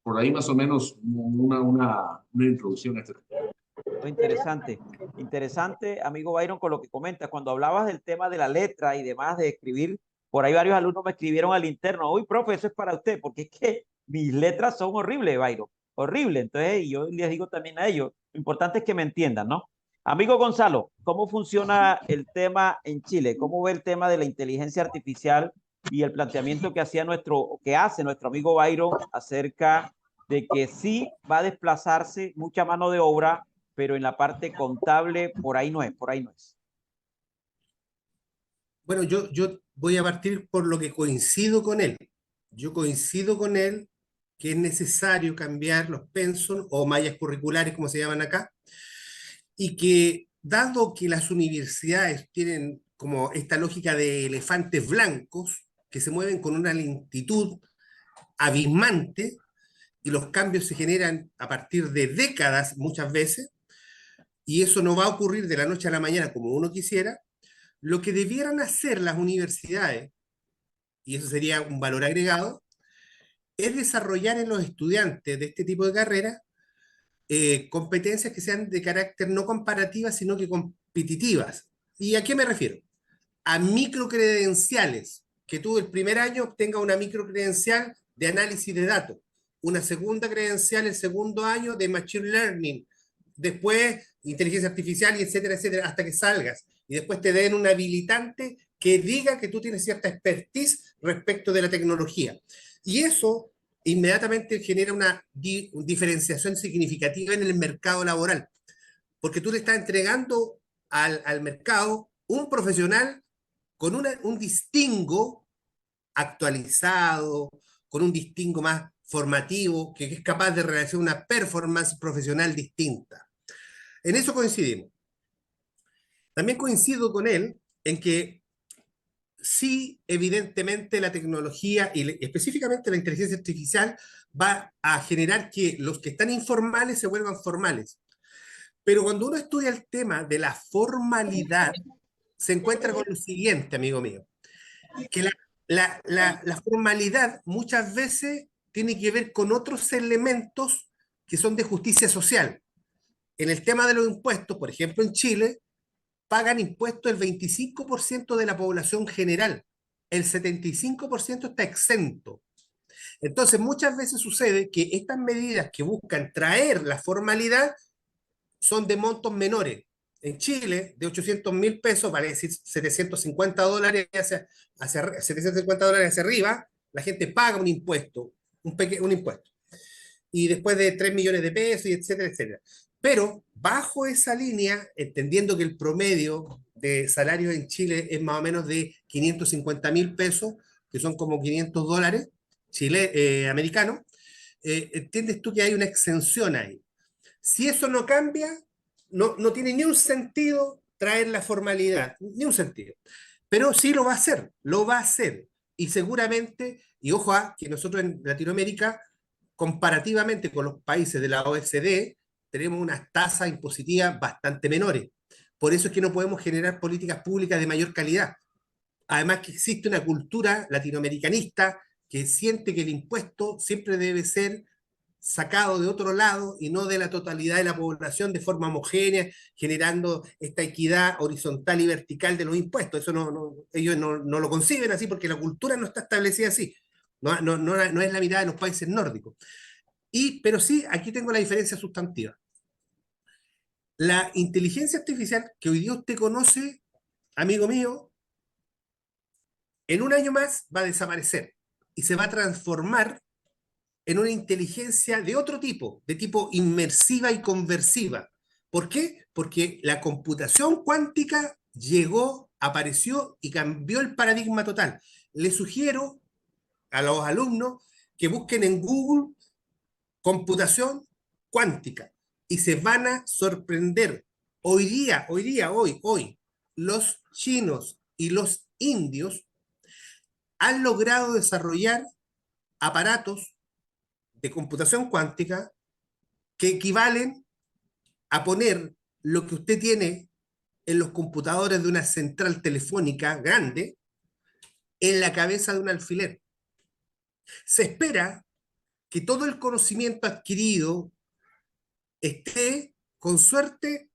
Por ahí más o menos una introducción a este tema. Interesante, interesante, amigo Byron, con lo que comentas. Cuando hablabas del tema de la letra y demás, de escribir, por ahí varios alumnos me escribieron al interno: uy, profe, eso es para usted, porque es que mis letras son horribles, Byron, horrible. Entonces, y yo les digo también a ellos, lo importante es que me entiendan, ¿no? Amigo Gonzalo, ¿cómo funciona el tema en Chile? ¿Cómo ve el tema de la inteligencia artificial y el planteamiento que hace nuestro amigo Byron acerca de que sí va a desplazarse mucha mano de obra, pero en la parte contable por ahí no es, por ahí no es? Bueno, yo voy a partir por lo que coincido con él. Yo coincido con él que es necesario cambiar los pensum o mallas curriculares, como se llaman acá, y que dado que las universidades tienen como esta lógica de elefantes blancos que se mueven con una lentitud abismante y los cambios se generan a partir de décadas muchas veces, y eso no va a ocurrir de la noche a la mañana como uno quisiera, lo que debieran hacer las universidades, y eso sería un valor agregado, es desarrollar en los estudiantes de este tipo de carreras competencias que sean de carácter no comparativas, sino que competitivas. ¿Y a qué me refiero? A microcredenciales, que tú el primer año obtengas una microcredencial de análisis de datos, una segunda credencial el segundo año de Machine Learning, después inteligencia artificial y etcétera, etcétera, hasta que salgas. Y después te den un habilitante que diga que tú tienes cierta expertise respecto de la tecnología. Y eso inmediatamente genera una diferenciación significativa en el mercado laboral, porque tú le estás entregando al mercado un profesional con un distingo actualizado, con un distingo más formativo, que es capaz de realizar una performance profesional distinta. En eso coincidimos. También coincido con él en que sí, evidentemente la tecnología y específicamente la inteligencia artificial va a generar que los que están informales se vuelvan formales. Pero cuando uno estudia el tema de la formalidad, se encuentra con lo siguiente, amigo mío, que la formalidad muchas veces tiene que ver con otros elementos que son de justicia social. En el tema de los impuestos, por ejemplo, en Chile, pagan impuestos el 25% de la población general. El 75% está exento. Entonces, muchas veces sucede que estas medidas que buscan traer la formalidad son de montos menores. En Chile, de 800.000 pesos, vale decir $750 $750 hacia arriba, la gente paga un impuesto, un impuesto. Y después de 3 millones de pesos, y etcétera, etcétera. Pero bajo esa línea, entendiendo que el promedio de salarios en Chile es más o menos de 550.000 pesos, que son como $500 americanos, entiendes tú que hay una exención ahí. Si eso no cambia, no tiene ni un sentido traer la formalidad, ni un sentido. Pero sí lo va a hacer, lo va a hacer. Y seguramente, y ojo que nosotros en Latinoamérica, comparativamente con los países de la OECD, tenemos unas tasas impositivas bastante menores. Por eso es que no podemos generar políticas públicas de mayor calidad. Además que existe una cultura latinoamericanista que siente que el impuesto siempre debe ser sacado de otro lado y no de la totalidad de la población de forma homogénea, generando esta equidad horizontal y vertical de los impuestos. Eso ellos no lo conciben así porque la cultura no está establecida así. No es la mirada de los países nórdicos. Pero sí, aquí tengo la diferencia sustantiva. La inteligencia artificial que hoy día usted conoce, amigo mío, en un año más va a desaparecer y se va a transformar en una inteligencia de otro tipo, de tipo inmersiva y conversiva. ¿Por qué? Porque la computación cuántica llegó, apareció y cambió el paradigma total. Le sugiero a los alumnos que busquen en Google computación cuántica y se van a sorprender. Hoy, los chinos y los indios han logrado desarrollar aparatos de computación cuántica que equivalen a poner lo que usted tiene en los computadores de una central telefónica grande en la cabeza de un alfiler. Se espera que todo el conocimiento adquirido esté, con suerte,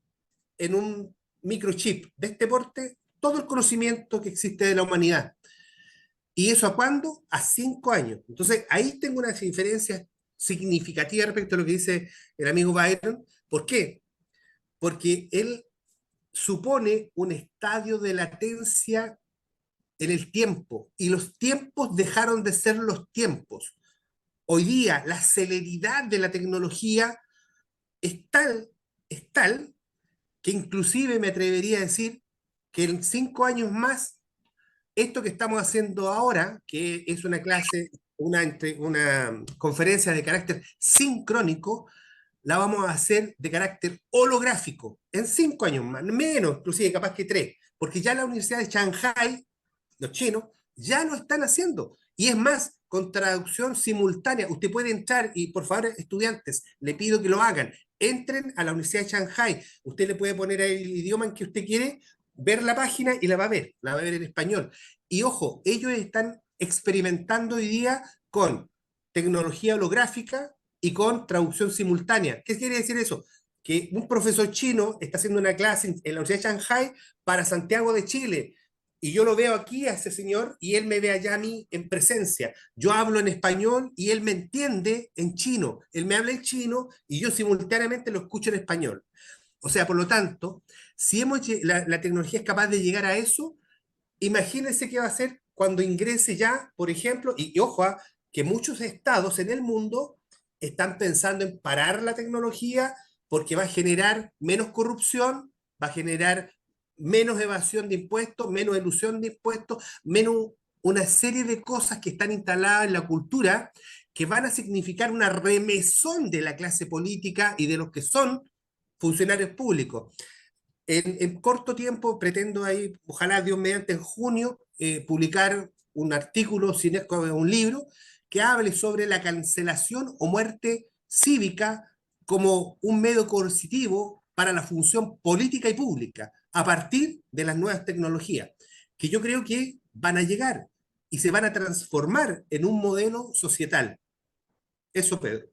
en un microchip de este porte, todo el conocimiento que existe de la humanidad. ¿Y eso a cuándo? A 5 años. Entonces, ahí tengo una diferencia significativa respecto a lo que dice el amigo Byron. ¿Por qué? Porque él supone un estadio de latencia en el tiempo, y los tiempos dejaron de ser los tiempos. Hoy día, la celeridad de la tecnología es tal que inclusive me atrevería a decir que en 5 años más, esto que estamos haciendo ahora, que es una clase, una conferencia de carácter sincrónico, la vamos a hacer de carácter holográfico, en 5 años más, menos, inclusive capaz que 3, porque ya la Universidad de Shanghai, los chinos, ya lo están haciendo. Y es más, con traducción simultánea. Usted puede entrar y, por favor, estudiantes, le pido que lo hagan. Entren a la Universidad de Shanghai. Usted le puede poner el idioma en que usted quiere, ver la página y la va a ver en español. Y ojo, ellos están experimentando hoy día con tecnología holográfica y con traducción simultánea. ¿Qué quiere decir eso? Que un profesor chino está haciendo una clase en la Universidad de Shanghai para Santiago de Chile, y yo lo veo aquí a ese señor y él me ve allá a mí en presencia. Yo hablo en español y él me entiende en chino. Él me habla en chino y yo simultáneamente lo escucho en español. O sea, por lo tanto, si la tecnología es capaz de llegar a eso, imagínense qué va a hacer cuando ingrese ya, por ejemplo, y ojo, que muchos estados en el mundo están pensando en parar la tecnología porque va a generar menos corrupción, va a generar menos evasión de impuestos, menos elusión de impuestos, menos una serie de cosas que están instaladas en la cultura que van a significar una remesón de la clase política y de los que son funcionarios públicos. En corto tiempo pretendo ahí, ojalá Dios mediante, en junio, publicar un artículo, un libro, que hable sobre la cancelación o muerte cívica como un medio coercitivo para la función política y pública, a partir de las nuevas tecnologías, que yo creo que van a llegar y se van a transformar en un modelo societal. Eso, Pedro.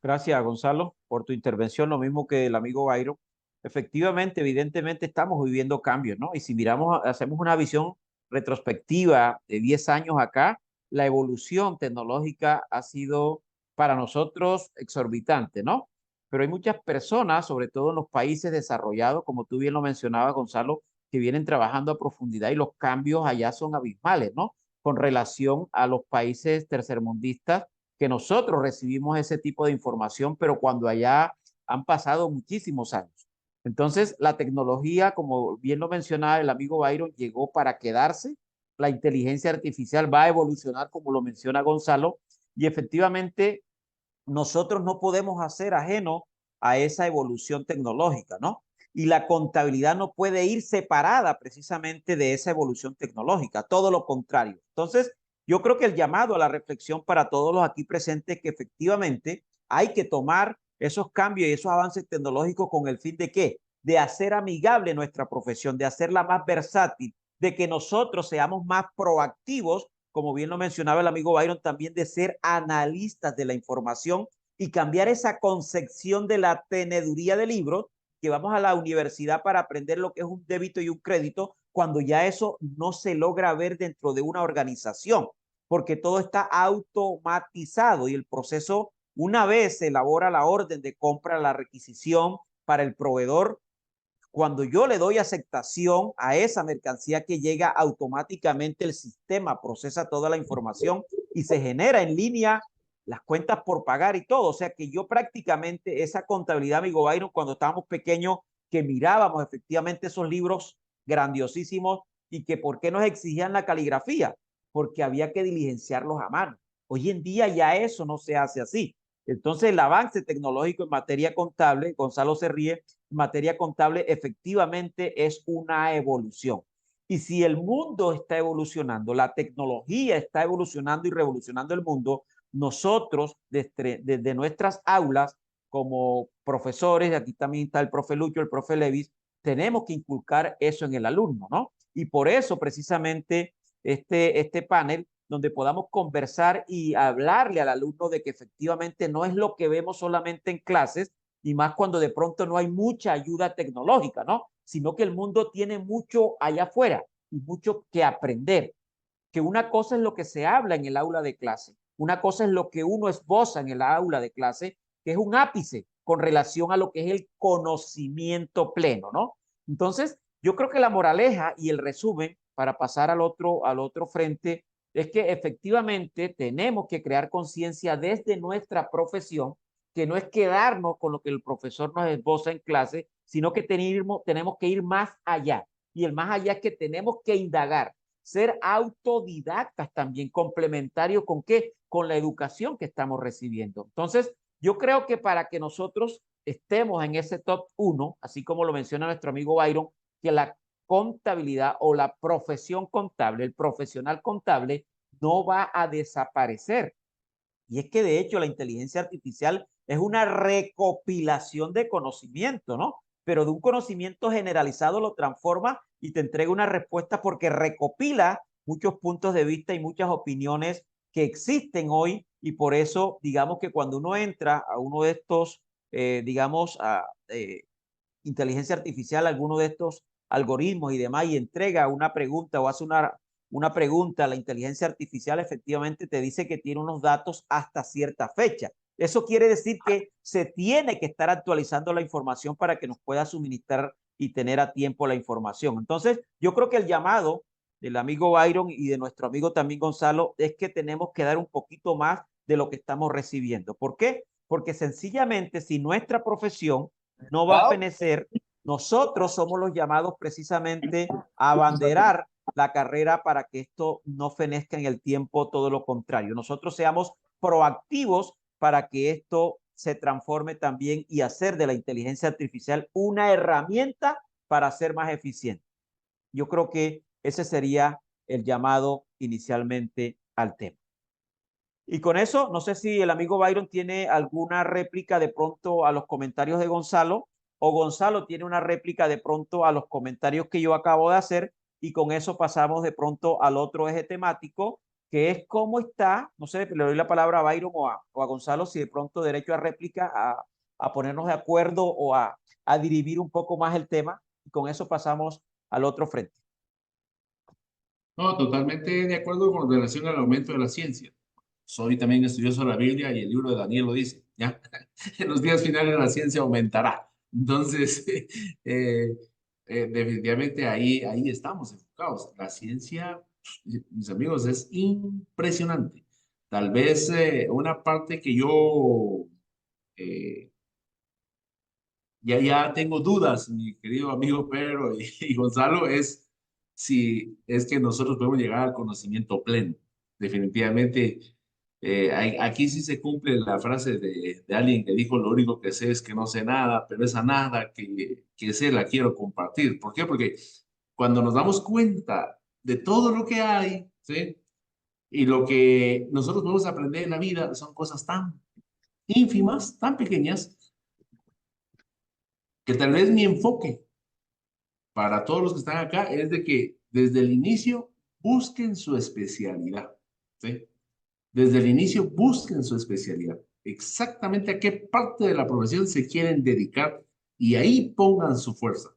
Gracias, Gonzalo, por tu intervención, lo mismo que el amigo Byron. Efectivamente, evidentemente estamos viviendo cambios, ¿no? Y si miramos, hacemos una visión retrospectiva de 10 años acá, la evolución tecnológica ha sido para nosotros exorbitante, ¿no? Pero hay muchas personas, sobre todo en los países desarrollados, como tú bien lo mencionabas, Gonzalo, que vienen trabajando a profundidad y los cambios allá son abismales, ¿no? Con relación a los países tercermundistas que nosotros recibimos ese tipo de información, pero cuando allá han pasado muchísimos años. Entonces, la tecnología, como bien lo mencionaba el amigo Byron, llegó para quedarse. La inteligencia artificial va a evolucionar, como lo menciona Gonzalo, y efectivamente nosotros no podemos hacer ajeno a esa evolución tecnológica, ¿no? Y la contabilidad no puede ir separada precisamente de esa evolución tecnológica, todo lo contrario. Entonces, yo creo que el llamado a la reflexión para todos los aquí presentes es que efectivamente hay que tomar esos cambios y esos avances tecnológicos con el fin de ¿qué? De hacer amigable nuestra profesión, de hacerla más versátil, de que nosotros seamos más proactivos, como bien lo mencionaba el amigo Byron, también de ser analistas de la información y cambiar esa concepción de la teneduría de libros, que vamos a la universidad para aprender lo que es un débito y un crédito, cuando ya eso no se logra ver dentro de una organización, porque todo está automatizado y el proceso, una vez se elabora la orden de compra, la requisición para el proveedor, cuando yo le doy aceptación a esa mercancía que llega, automáticamente el sistema procesa toda la información y se genera en línea las cuentas por pagar y todo. O sea que yo prácticamente esa contabilidad, amigo Byron, cuando estábamos pequeños, que mirábamos efectivamente esos libros grandiosísimos y que por qué nos exigían la caligrafía, porque había que diligenciarlos a mano. Hoy en día ya eso no se hace así. Entonces el avance tecnológico en materia contable, Gonzalo se ríe, en materia contable efectivamente es una evolución. Y si el mundo está evolucionando, la tecnología está evolucionando y revolucionando el mundo, nosotros desde nuestras aulas como profesores, aquí también está el profe Lucho, el profe Levis, tenemos que inculcar eso en el alumno, ¿no? Y por eso precisamente este panel donde podamos conversar y hablarle al alumno de que efectivamente no es lo que vemos solamente en clases, y más cuando de pronto no hay mucha ayuda tecnológica, ¿no? Sino que el mundo tiene mucho allá afuera y mucho que aprender. Que una cosa es lo que se habla en el aula de clase, una cosa es lo que uno esboza en el aula de clase, que es un ápice con relación a lo que es el conocimiento pleno, ¿no? Entonces, yo creo que la moraleja y el resumen para pasar al otro frente es que efectivamente tenemos que crear conciencia desde nuestra profesión, que no es quedarnos con lo que el profesor nos esboza en clase, sino que tenemos que ir más allá. Y el más allá es que tenemos que indagar, ser autodidactas también, complementario con qué, con la educación que estamos recibiendo. Entonces, yo creo que para que nosotros estemos en ese top 1, así como lo menciona nuestro amigo Byron, que la contabilidad o la profesión contable, el profesional contable, no va a desaparecer. Y es que de hecho la inteligencia artificial es una recopilación de conocimiento, ¿no? Pero de un conocimiento generalizado lo transforma y te entrega una respuesta porque recopila muchos puntos de vista y muchas opiniones que existen hoy, y por eso digamos que cuando uno entra a uno de estos, digamos, inteligencia artificial, alguno de estos algoritmos y demás, y entrega una pregunta o hace una pregunta a la inteligencia artificial, efectivamente te dice que tiene unos datos hasta cierta fecha. Eso quiere decir que se tiene que estar actualizando la información para que nos pueda suministrar y tener a tiempo la información. Entonces, yo creo que el llamado del amigo Byron y de nuestro amigo también Gonzalo es que tenemos que dar un poquito más de lo que estamos recibiendo. ¿Por qué? Porque sencillamente si nuestra profesión no va a fenecer, nosotros somos los llamados precisamente a abanderar la carrera para que esto no fenezca en el tiempo, todo lo contrario. Nosotros seamos proactivos para que esto se transforme también y hacer de la inteligencia artificial una herramienta para ser más eficiente. Yo creo que ese sería el llamado inicialmente al tema. Y con eso, no sé si el amigo Byron tiene alguna réplica de pronto a los comentarios de Gonzalo, o Gonzalo tiene una réplica de pronto a los comentarios que yo acabo de hacer, y con eso pasamos de pronto al otro eje temático, que es cómo está, no sé, le doy la palabra a Byron o a Gonzalo, si de pronto derecho a réplica, a ponernos de acuerdo o a dirimir un poco más el tema, y con eso pasamos al otro frente. No, totalmente de acuerdo con relación al aumento de la ciencia. Soy también estudioso de la Biblia y el libro de Daniel lo dice, ¿ya? En los días finales la ciencia aumentará. Entonces, definitivamente ahí estamos enfocados. La ciencia, mis amigos, es impresionante. Tal vez una parte que yo eh, ya tengo dudas, mi querido amigo Pedro y Gonzalo, es si es que nosotros podemos llegar al conocimiento pleno. Definitivamente, aquí sí se cumple la frase de alguien que dijo, lo único que sé es que no sé nada, pero esa nada que sé la quiero compartir. ¿Por qué? Porque cuando nos damos cuenta de todo lo que hay, ¿sí? Y lo que nosotros podemos aprender en la vida son cosas tan ínfimas, tan pequeñas, que tal vez mi enfoque para todos los que están acá es de que desde el inicio busquen su especialidad, ¿sí? Desde el inicio busquen su especialidad, exactamente a qué parte de la profesión se quieren dedicar y ahí pongan su fuerza.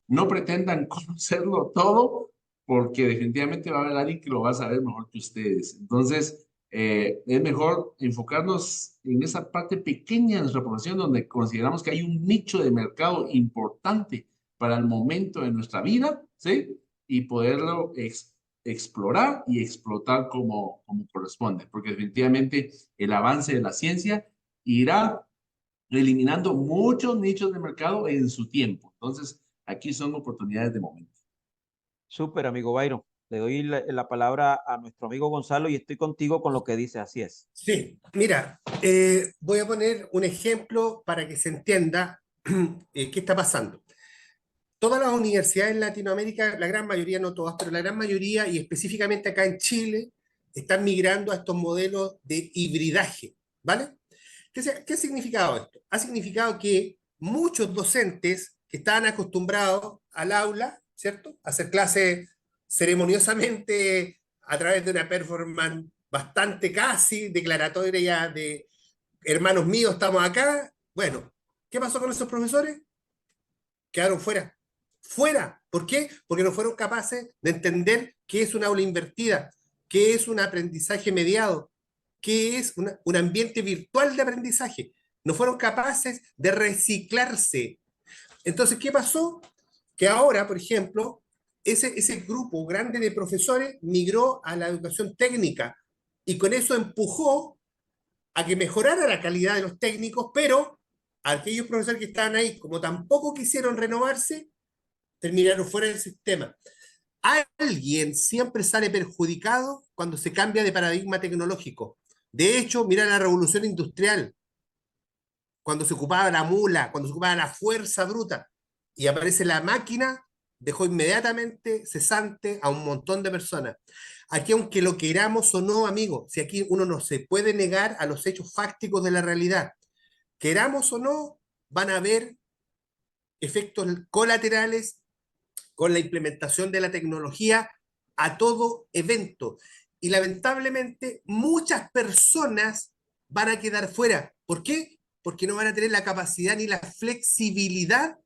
No pretendan conocerlo todo porque definitivamente va a haber alguien que lo va a saber mejor que ustedes. Entonces, es mejor enfocarnos en esa parte pequeña de nuestra profesión donde consideramos que hay un nicho de mercado importante para el momento de nuestra vida, ¿sí? Y poderlo explorar y explotar como corresponde, porque definitivamente el avance de la ciencia irá eliminando muchos nichos de mercado en su tiempo. Entonces, aquí son oportunidades de momento. Súper, amigo Byron. Le doy la palabra a nuestro amigo Gonzalo y estoy contigo con lo que dice, así es. Sí, mira, voy a poner un ejemplo para que se entienda qué está pasando. Todas las universidades en Latinoamérica, la gran mayoría, no todas, pero la gran mayoría, y específicamente acá en Chile, están migrando a estos modelos de hibridaje, ¿vale? ¿Qué ha significado esto? Ha significado que muchos docentes que estaban acostumbrados al aula, ¿cierto? A hacer clases ceremoniosamente a través de una performance bastante casi declaratoria de hermanos míos, estamos acá. Bueno, ¿qué pasó con esos profesores? Quedaron fuera. Fuera. ¿Por qué? Porque no fueron capaces de entender qué es una aula invertida, qué es un aprendizaje mediado, qué es un ambiente virtual de aprendizaje. No fueron capaces de reciclarse. Entonces, ¿qué pasó? Que ahora, por ejemplo, ese grupo grande de profesores migró a la educación técnica y con eso empujó a que mejorara la calidad de los técnicos, pero aquellos profesores que estaban ahí, como tampoco quisieron renovarse, terminaron fuera del sistema. Alguien siempre sale perjudicado cuando se cambia de paradigma tecnológico. De hecho, mira la revolución industrial, cuando se ocupaba la mula, cuando se ocupaba la fuerza bruta, y aparece la máquina, dejó inmediatamente cesante a un montón de personas. Aquí, aunque lo queramos o no, amigos, si aquí uno no se puede negar a los hechos fácticos de la realidad, queramos o no, van a haber efectos colaterales con la implementación de la tecnología a todo evento. Y lamentablemente muchas personas van a quedar fuera. ¿Por qué? Porque no van a tener la capacidad ni la flexibilidad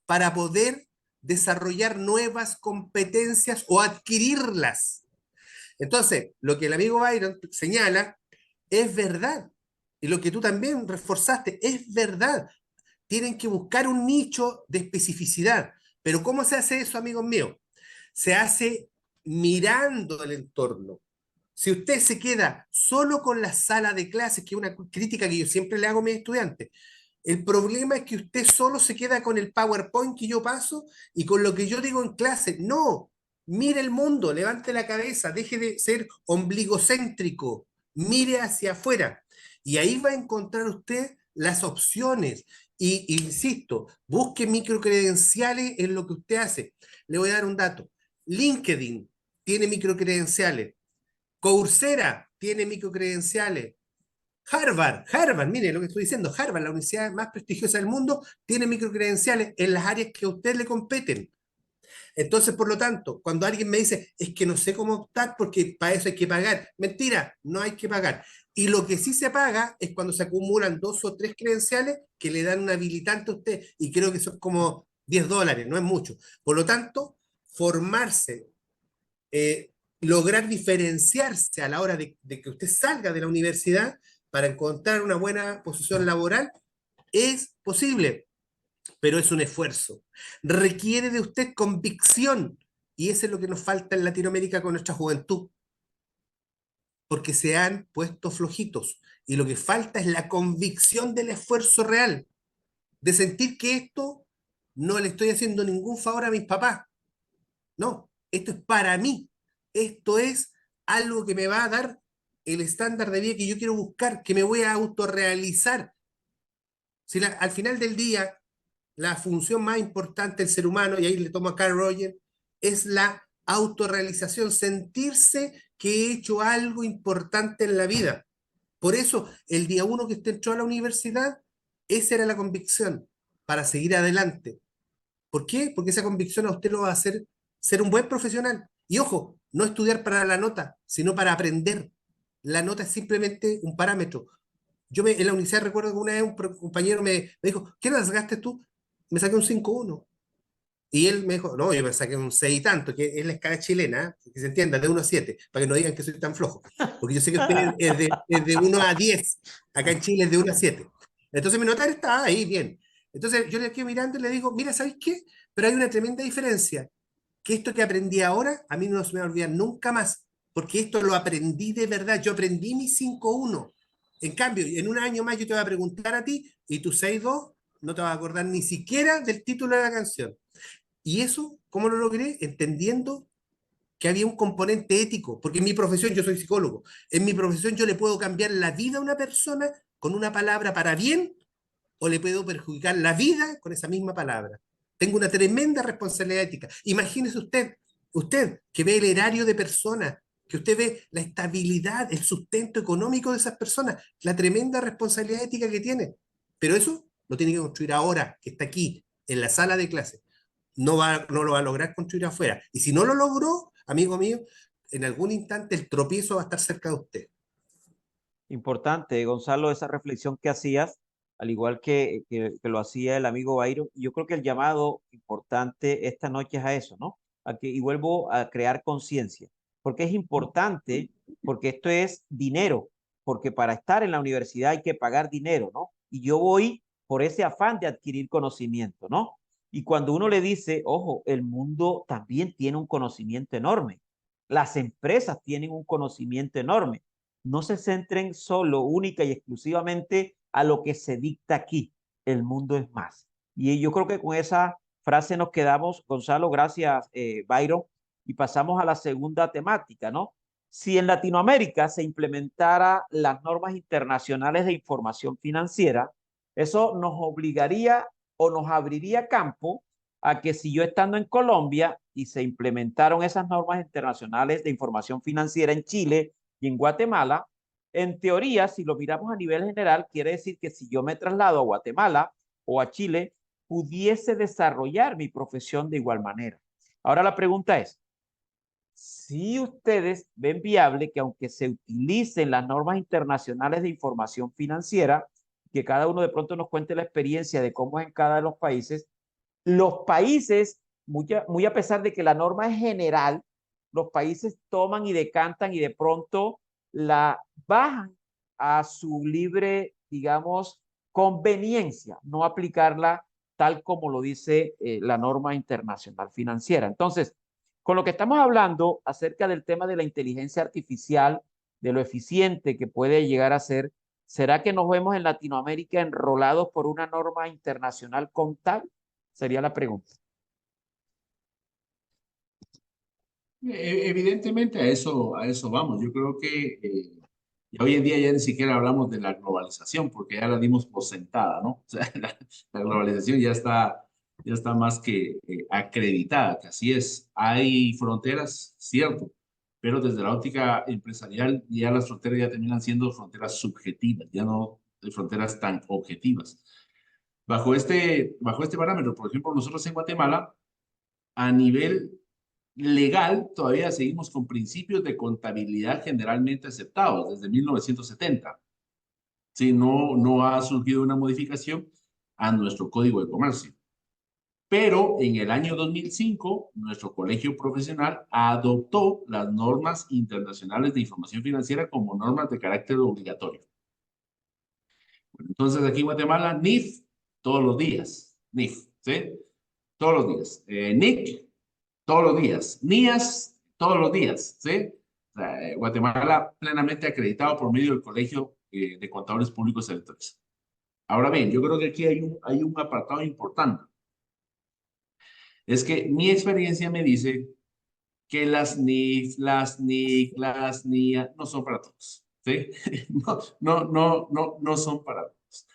para poder desarrollar nuevas competencias o adquirirlas. Entonces, lo que el amigo Byron señala es verdad. Y lo que tú también reforzaste es verdad. Tienen que buscar un nicho de especificidad. Pero ¿cómo se hace eso, amigos míos? Se hace mirando el entorno. Si usted se queda solo con la sala de clases, que es una crítica que yo siempre le hago a mis estudiantes, el problema es que usted solo se queda con el PowerPoint que yo paso y con lo que yo digo en clase. No, mire el mundo, levante la cabeza, deje de ser ombligocéntrico, mire hacia afuera. Y ahí va a encontrar usted las opciones. Y insisto, busque microcredenciales en lo que usted hace. Le voy a dar un dato. LinkedIn tiene microcredenciales. Coursera tiene microcredenciales. Harvard, mire lo que estoy diciendo, Harvard, la universidad más prestigiosa del mundo, tiene microcredenciales en las áreas que a usted le competen. Entonces, por lo tanto, cuando alguien me dice, es que no sé cómo optar porque para eso hay que pagar, mentira, no hay que pagar. Y lo que sí se paga es cuando se acumulan 2 o 3 credenciales que le dan un habilitante a usted, y creo que son como $10, no es mucho. Por lo tanto, formarse, lograr diferenciarse a la hora de que usted salga de la universidad para encontrar una buena posición laboral es posible, pero es un esfuerzo. Requiere de usted convicción, y eso es lo que nos falta en Latinoamérica con nuestra juventud, porque se han puesto flojitos, y lo que falta es la convicción del esfuerzo real, de sentir que esto no le estoy haciendo ningún favor a mis papás, no, esto es para mí, esto es algo que me va a dar el estándar de vida que yo quiero buscar, que me voy a autorrealizar. Si al final del día, la función más importante del ser humano, y ahí le tomo a Carl Rogers, es la autorrealización, sentirse que he hecho algo importante en la vida. Por eso, el día uno que usted entró a la universidad, esa era la convicción, para seguir adelante. ¿Por qué? Porque esa convicción a usted lo va a hacer ser un buen profesional. Y ojo, no estudiar para la nota, sino para aprender. La nota es simplemente un parámetro. En la universidad recuerdo que una vez un compañero me dijo, ¿qué nota sacaste tú? Me saqué un 5.1. Y él me dijo, no, yo me saqué un 6 y tanto, que es la escala chilena, que se entienda, de 1 a 7, para que no digan que soy tan flojo. Porque yo sé que usted es de 1 a 10, acá en Chile es de 1 a 7. Entonces mi nota estaba ahí bien. Entonces yo le quedé mirando y le digo, mira, ¿sabes qué? Pero hay una tremenda diferencia, que esto que aprendí ahora, a mí no se me va a olvidar nunca más, porque esto lo aprendí de verdad, yo aprendí mi 5.1. En cambio, en un año más yo te voy a preguntar a ti, y tu 6.2 no te vas a acordar ni siquiera del título de la canción. Y eso, ¿cómo lo logré? Entendiendo que había un componente ético, porque en mi profesión, yo soy psicólogo, en mi profesión yo le puedo cambiar la vida a una persona con una palabra para bien, o le puedo perjudicar la vida con esa misma palabra. Tengo una tremenda responsabilidad ética. Imagínese usted que ve el erario de personas, que usted ve la estabilidad, el sustento económico de esas personas, la tremenda responsabilidad ética que tiene. Pero eso lo tiene que construir ahora, que está aquí, en la sala de clase. No lo va a lograr construir afuera. Y si no lo logró, amigo mío, en algún instante el tropiezo va a estar cerca de usted. Importante, Gonzalo, esa reflexión que hacías, al igual que lo hacía el amigo Byron. Yo creo que el llamado importante esta noche es a eso, ¿no? Y vuelvo a crear conciencia, porque es importante, porque esto es dinero, porque para estar en la universidad hay que pagar dinero, ¿no? Y yo voy por ese afán de adquirir conocimiento, ¿no? Y cuando uno le dice, ojo, el mundo también tiene un conocimiento enorme, las empresas tienen un conocimiento enorme, no se centren solo, única y exclusivamente a lo que se dicta aquí. El mundo es más. Y yo creo que con esa frase nos quedamos, Gonzalo, gracias, Byron, y pasamos a la segunda temática, ¿no? Si en Latinoamérica se implementara las normas internacionales de información financiera, eso nos obligaría o nos abriría campo a que si yo estando en Colombia y se implementaron esas normas internacionales de información financiera en Chile y en Guatemala, en teoría, si lo miramos a nivel general, quiere decir que si yo me traslado a Guatemala o a Chile, pudiese desarrollar mi profesión de igual manera. Ahora la pregunta es, si ustedes ven viable que aunque se utilicen las normas internacionales de información financiera, que cada uno de pronto nos cuente la experiencia de cómo es en cada de los países, muy a pesar de que la norma es general, los países toman y decantan y de pronto la bajan a su libre, digamos, conveniencia, no aplicarla tal como lo dice la norma internacional financiera. Entonces, con lo que estamos hablando acerca del tema de la inteligencia artificial, de lo eficiente que puede llegar a ser, ¿será que nos vemos en Latinoamérica enrolados por una norma internacional contable? Sería la pregunta. Evidentemente a eso vamos. Yo creo que hoy en día ya ni siquiera hablamos de la globalización porque ya la dimos por sentada, ¿no? O sea, la globalización ya está más que acreditada, que así es. Hay fronteras, cierto, pero desde la óptica empresarial ya las fronteras ya terminan siendo fronteras subjetivas, ya no fronteras tan objetivas. Bajo este parámetro, por ejemplo, nosotros en Guatemala a nivel legal, todavía seguimos con principios de contabilidad generalmente aceptados desde 1970. Sí, no ha surgido una modificación a nuestro Código de Comercio. Pero en el año 2005, nuestro colegio profesional adoptó las normas internacionales de información financiera como normas de carácter obligatorio. Bueno, entonces, aquí en Guatemala, NIF todos los días. NIF, ¿sí? Todos los días. NIC, todos los días. NIAS, todos los días, ¿sí? O sea, Guatemala plenamente acreditado por medio del Colegio de Contadores Públicos Electores. Ahora bien, yo creo que aquí hay un apartado importante. Es que mi experiencia me dice que las NIF, las NIC, las NIA no son para todos, ¿sí? No son para todos.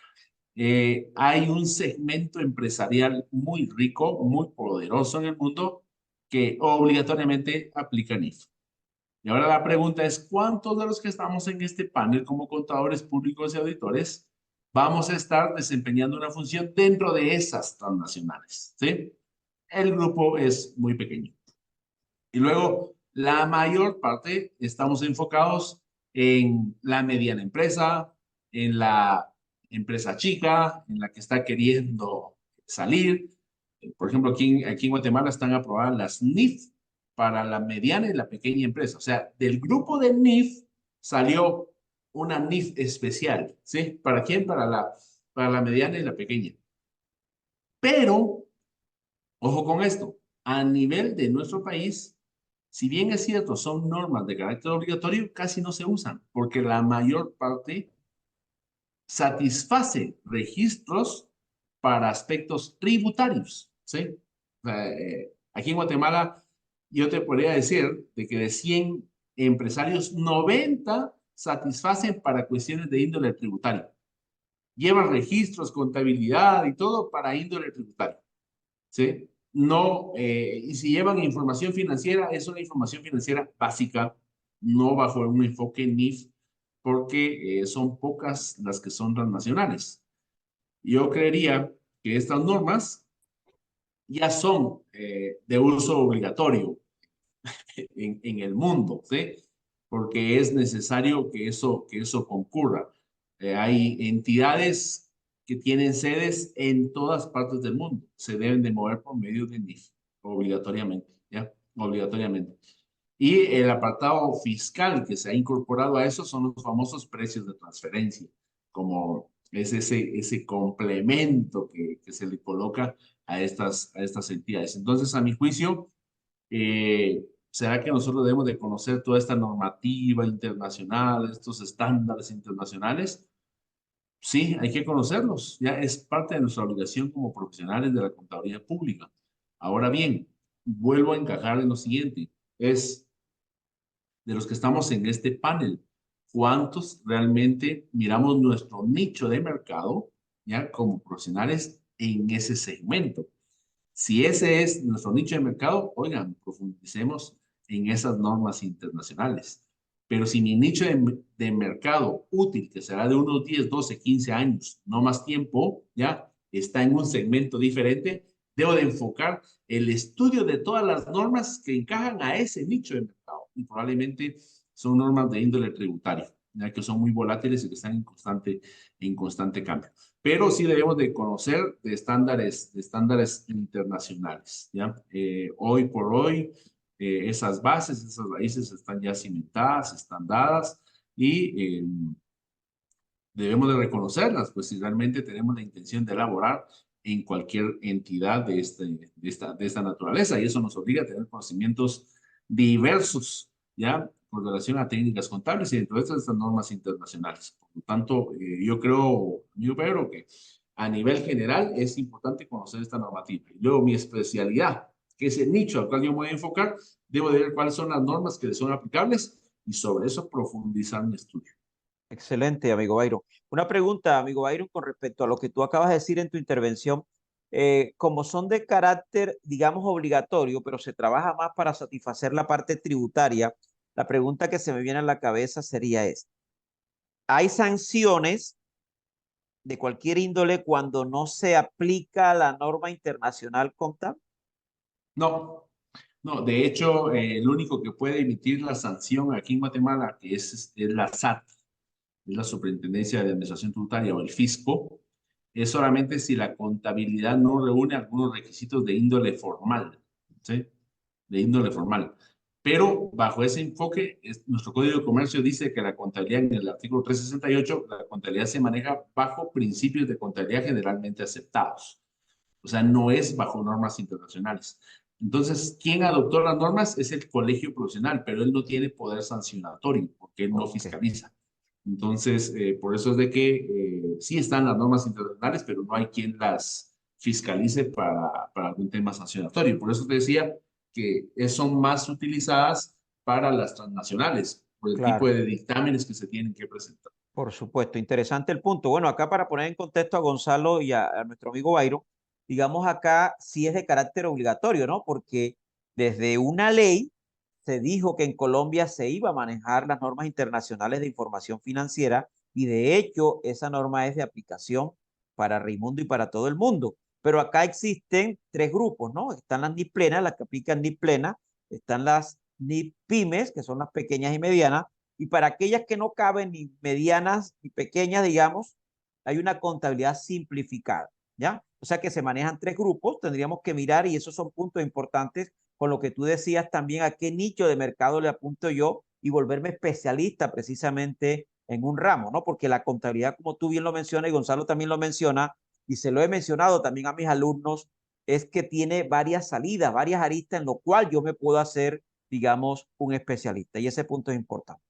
Hay un segmento empresarial muy rico, muy poderoso en el mundo que obligatoriamente aplica NIF. Y ahora la pregunta es, ¿cuántos de los que estamos en este panel como contadores públicos y auditores vamos a estar desempeñando una función dentro de esas transnacionales? ¿Sí? El grupo es muy pequeño. Y luego, la mayor parte estamos enfocados en la mediana empresa, en la empresa chica, en la que está queriendo salir. Por ejemplo, aquí en Guatemala están aprobadas las NIF para la mediana y la pequeña empresa. O sea, del grupo de NIF salió una NIF especial, ¿sí? ¿Para quién? Para la mediana y la pequeña. Pero, ojo con esto, a nivel de nuestro país, si bien es cierto, son normas de carácter obligatorio, casi no se usan, porque la mayor parte satisface registros para aspectos tributarios, ¿sí? Aquí en Guatemala, yo te podría decir de que de 100 empresarios, 90 satisfacen para cuestiones de índole tributario. Llevan registros, contabilidad y todo para índole tributario, ¿sí? No, y si llevan información financiera, es una información financiera básica, no bajo un enfoque NIF, porque son pocas las que son transnacionales. Yo creería que estas normas ya son de uso obligatorio en el mundo, ¿sí? Porque es necesario que eso concurra. Hay entidades que tienen sedes en todas partes del mundo. Se deben de mover por medio de NIF, obligatoriamente, ¿ya? Obligatoriamente. Y el apartado fiscal que se ha incorporado a eso son los famosos precios de transferencia, como es ese complemento que se le coloca a estas entidades. Entonces, a mi juicio, ¿será que nosotros debemos de conocer toda esta normativa internacional, estos estándares internacionales? Sí, hay que conocerlos. Ya es parte de nuestra obligación como profesionales de la contaduría pública. Ahora bien, vuelvo a encajar en lo siguiente. Es de los que estamos en este panel, ¿cuántos realmente miramos nuestro nicho de mercado, ya como profesionales en ese segmento? Si ese es nuestro nicho de mercado, oigan, profundicemos en esas normas internacionales. Pero si mi nicho de mercado útil, que será de unos 10, 12, 15 años, no más tiempo, ya está en un segmento diferente, debo de enfocar el estudio de todas las normas que encajan a ese nicho de mercado. Y probablemente son normas de índole tributaria, ya que son muy volátiles y que están en constante cambio. Pero sí debemos de conocer de estándares internacionales, ¿ya? Hoy por hoy, esas bases, esas raíces están ya cimentadas, están dadas y debemos de reconocerlas, pues si realmente tenemos la intención de elaborar en cualquier entidad de esta naturaleza, y eso nos obliga a tener conocimientos diversos, ¿ya? Con relación a técnicas contables y dentro de estas normas internacionales. Por lo tanto, yo creo, amigo Pedro, que a nivel general es importante conocer esta normativa. Y luego mi especialidad, que es el nicho al cual yo me voy a enfocar, debo de ver cuáles son las normas que le son aplicables y sobre eso profundizar mi estudio. Excelente, amigo Byron. Una pregunta, amigo Byron, con respecto a lo que tú acabas de decir en tu intervención. Como son de carácter, digamos, obligatorio, pero se trabaja más para satisfacer la parte tributaria, la pregunta que se me viene a la cabeza sería esta. ¿Hay sanciones de cualquier índole cuando no se aplica la norma internacional contable? No, no, de hecho, el único que puede emitir la sanción aquí en Guatemala, que es la SAT, es la Superintendencia de Administración Tributaria o el Fisco, es solamente si la contabilidad no reúne algunos requisitos de índole formal, ¿sí? De índole formal. Pero bajo ese enfoque, nuestro Código de Comercio dice que la contabilidad en el artículo 368, la contabilidad se maneja bajo principios de contabilidad generalmente aceptados. O sea, no es bajo normas internacionales. Entonces, quien adoptó las normas es el colegio profesional, pero él no tiene poder sancionatorio porque él no fiscaliza. Entonces, por eso es de que sí están las normas internacionales, pero no hay quien las fiscalice para algún tema sancionatorio. Por eso te decía que son más utilizadas para las transnacionales, por el tipo de dictámenes que se tienen que presentar. Por supuesto, interesante el punto. Bueno, acá para poner en contexto a Gonzalo y a nuestro amigo Byron, digamos acá sí es de carácter obligatorio, ¿no? Porque desde una ley se dijo que en Colombia se iba a manejar las normas internacionales de información financiera y de hecho esa norma es de aplicación para Raimundo y para todo el mundo. Pero acá existen tres grupos, ¿no? Están las NIP plenas, las que aplican NIP plena, están las NIP pymes, que son las pequeñas y medianas, y para aquellas que no caben ni medianas ni pequeñas, digamos, hay una contabilidad simplificada, ¿ya? O sea que se manejan tres grupos, tendríamos que mirar, y esos son puntos importantes, con lo que tú decías también, a qué nicho de mercado le apunto yo y volverme especialista precisamente en un ramo, ¿no? Porque la contabilidad, como tú bien lo mencionas y Gonzalo también lo menciona, y se lo he mencionado también a mis alumnos, es que tiene varias salidas, varias aristas en lo cual yo me puedo hacer, digamos, un especialista. Y ese punto es importante.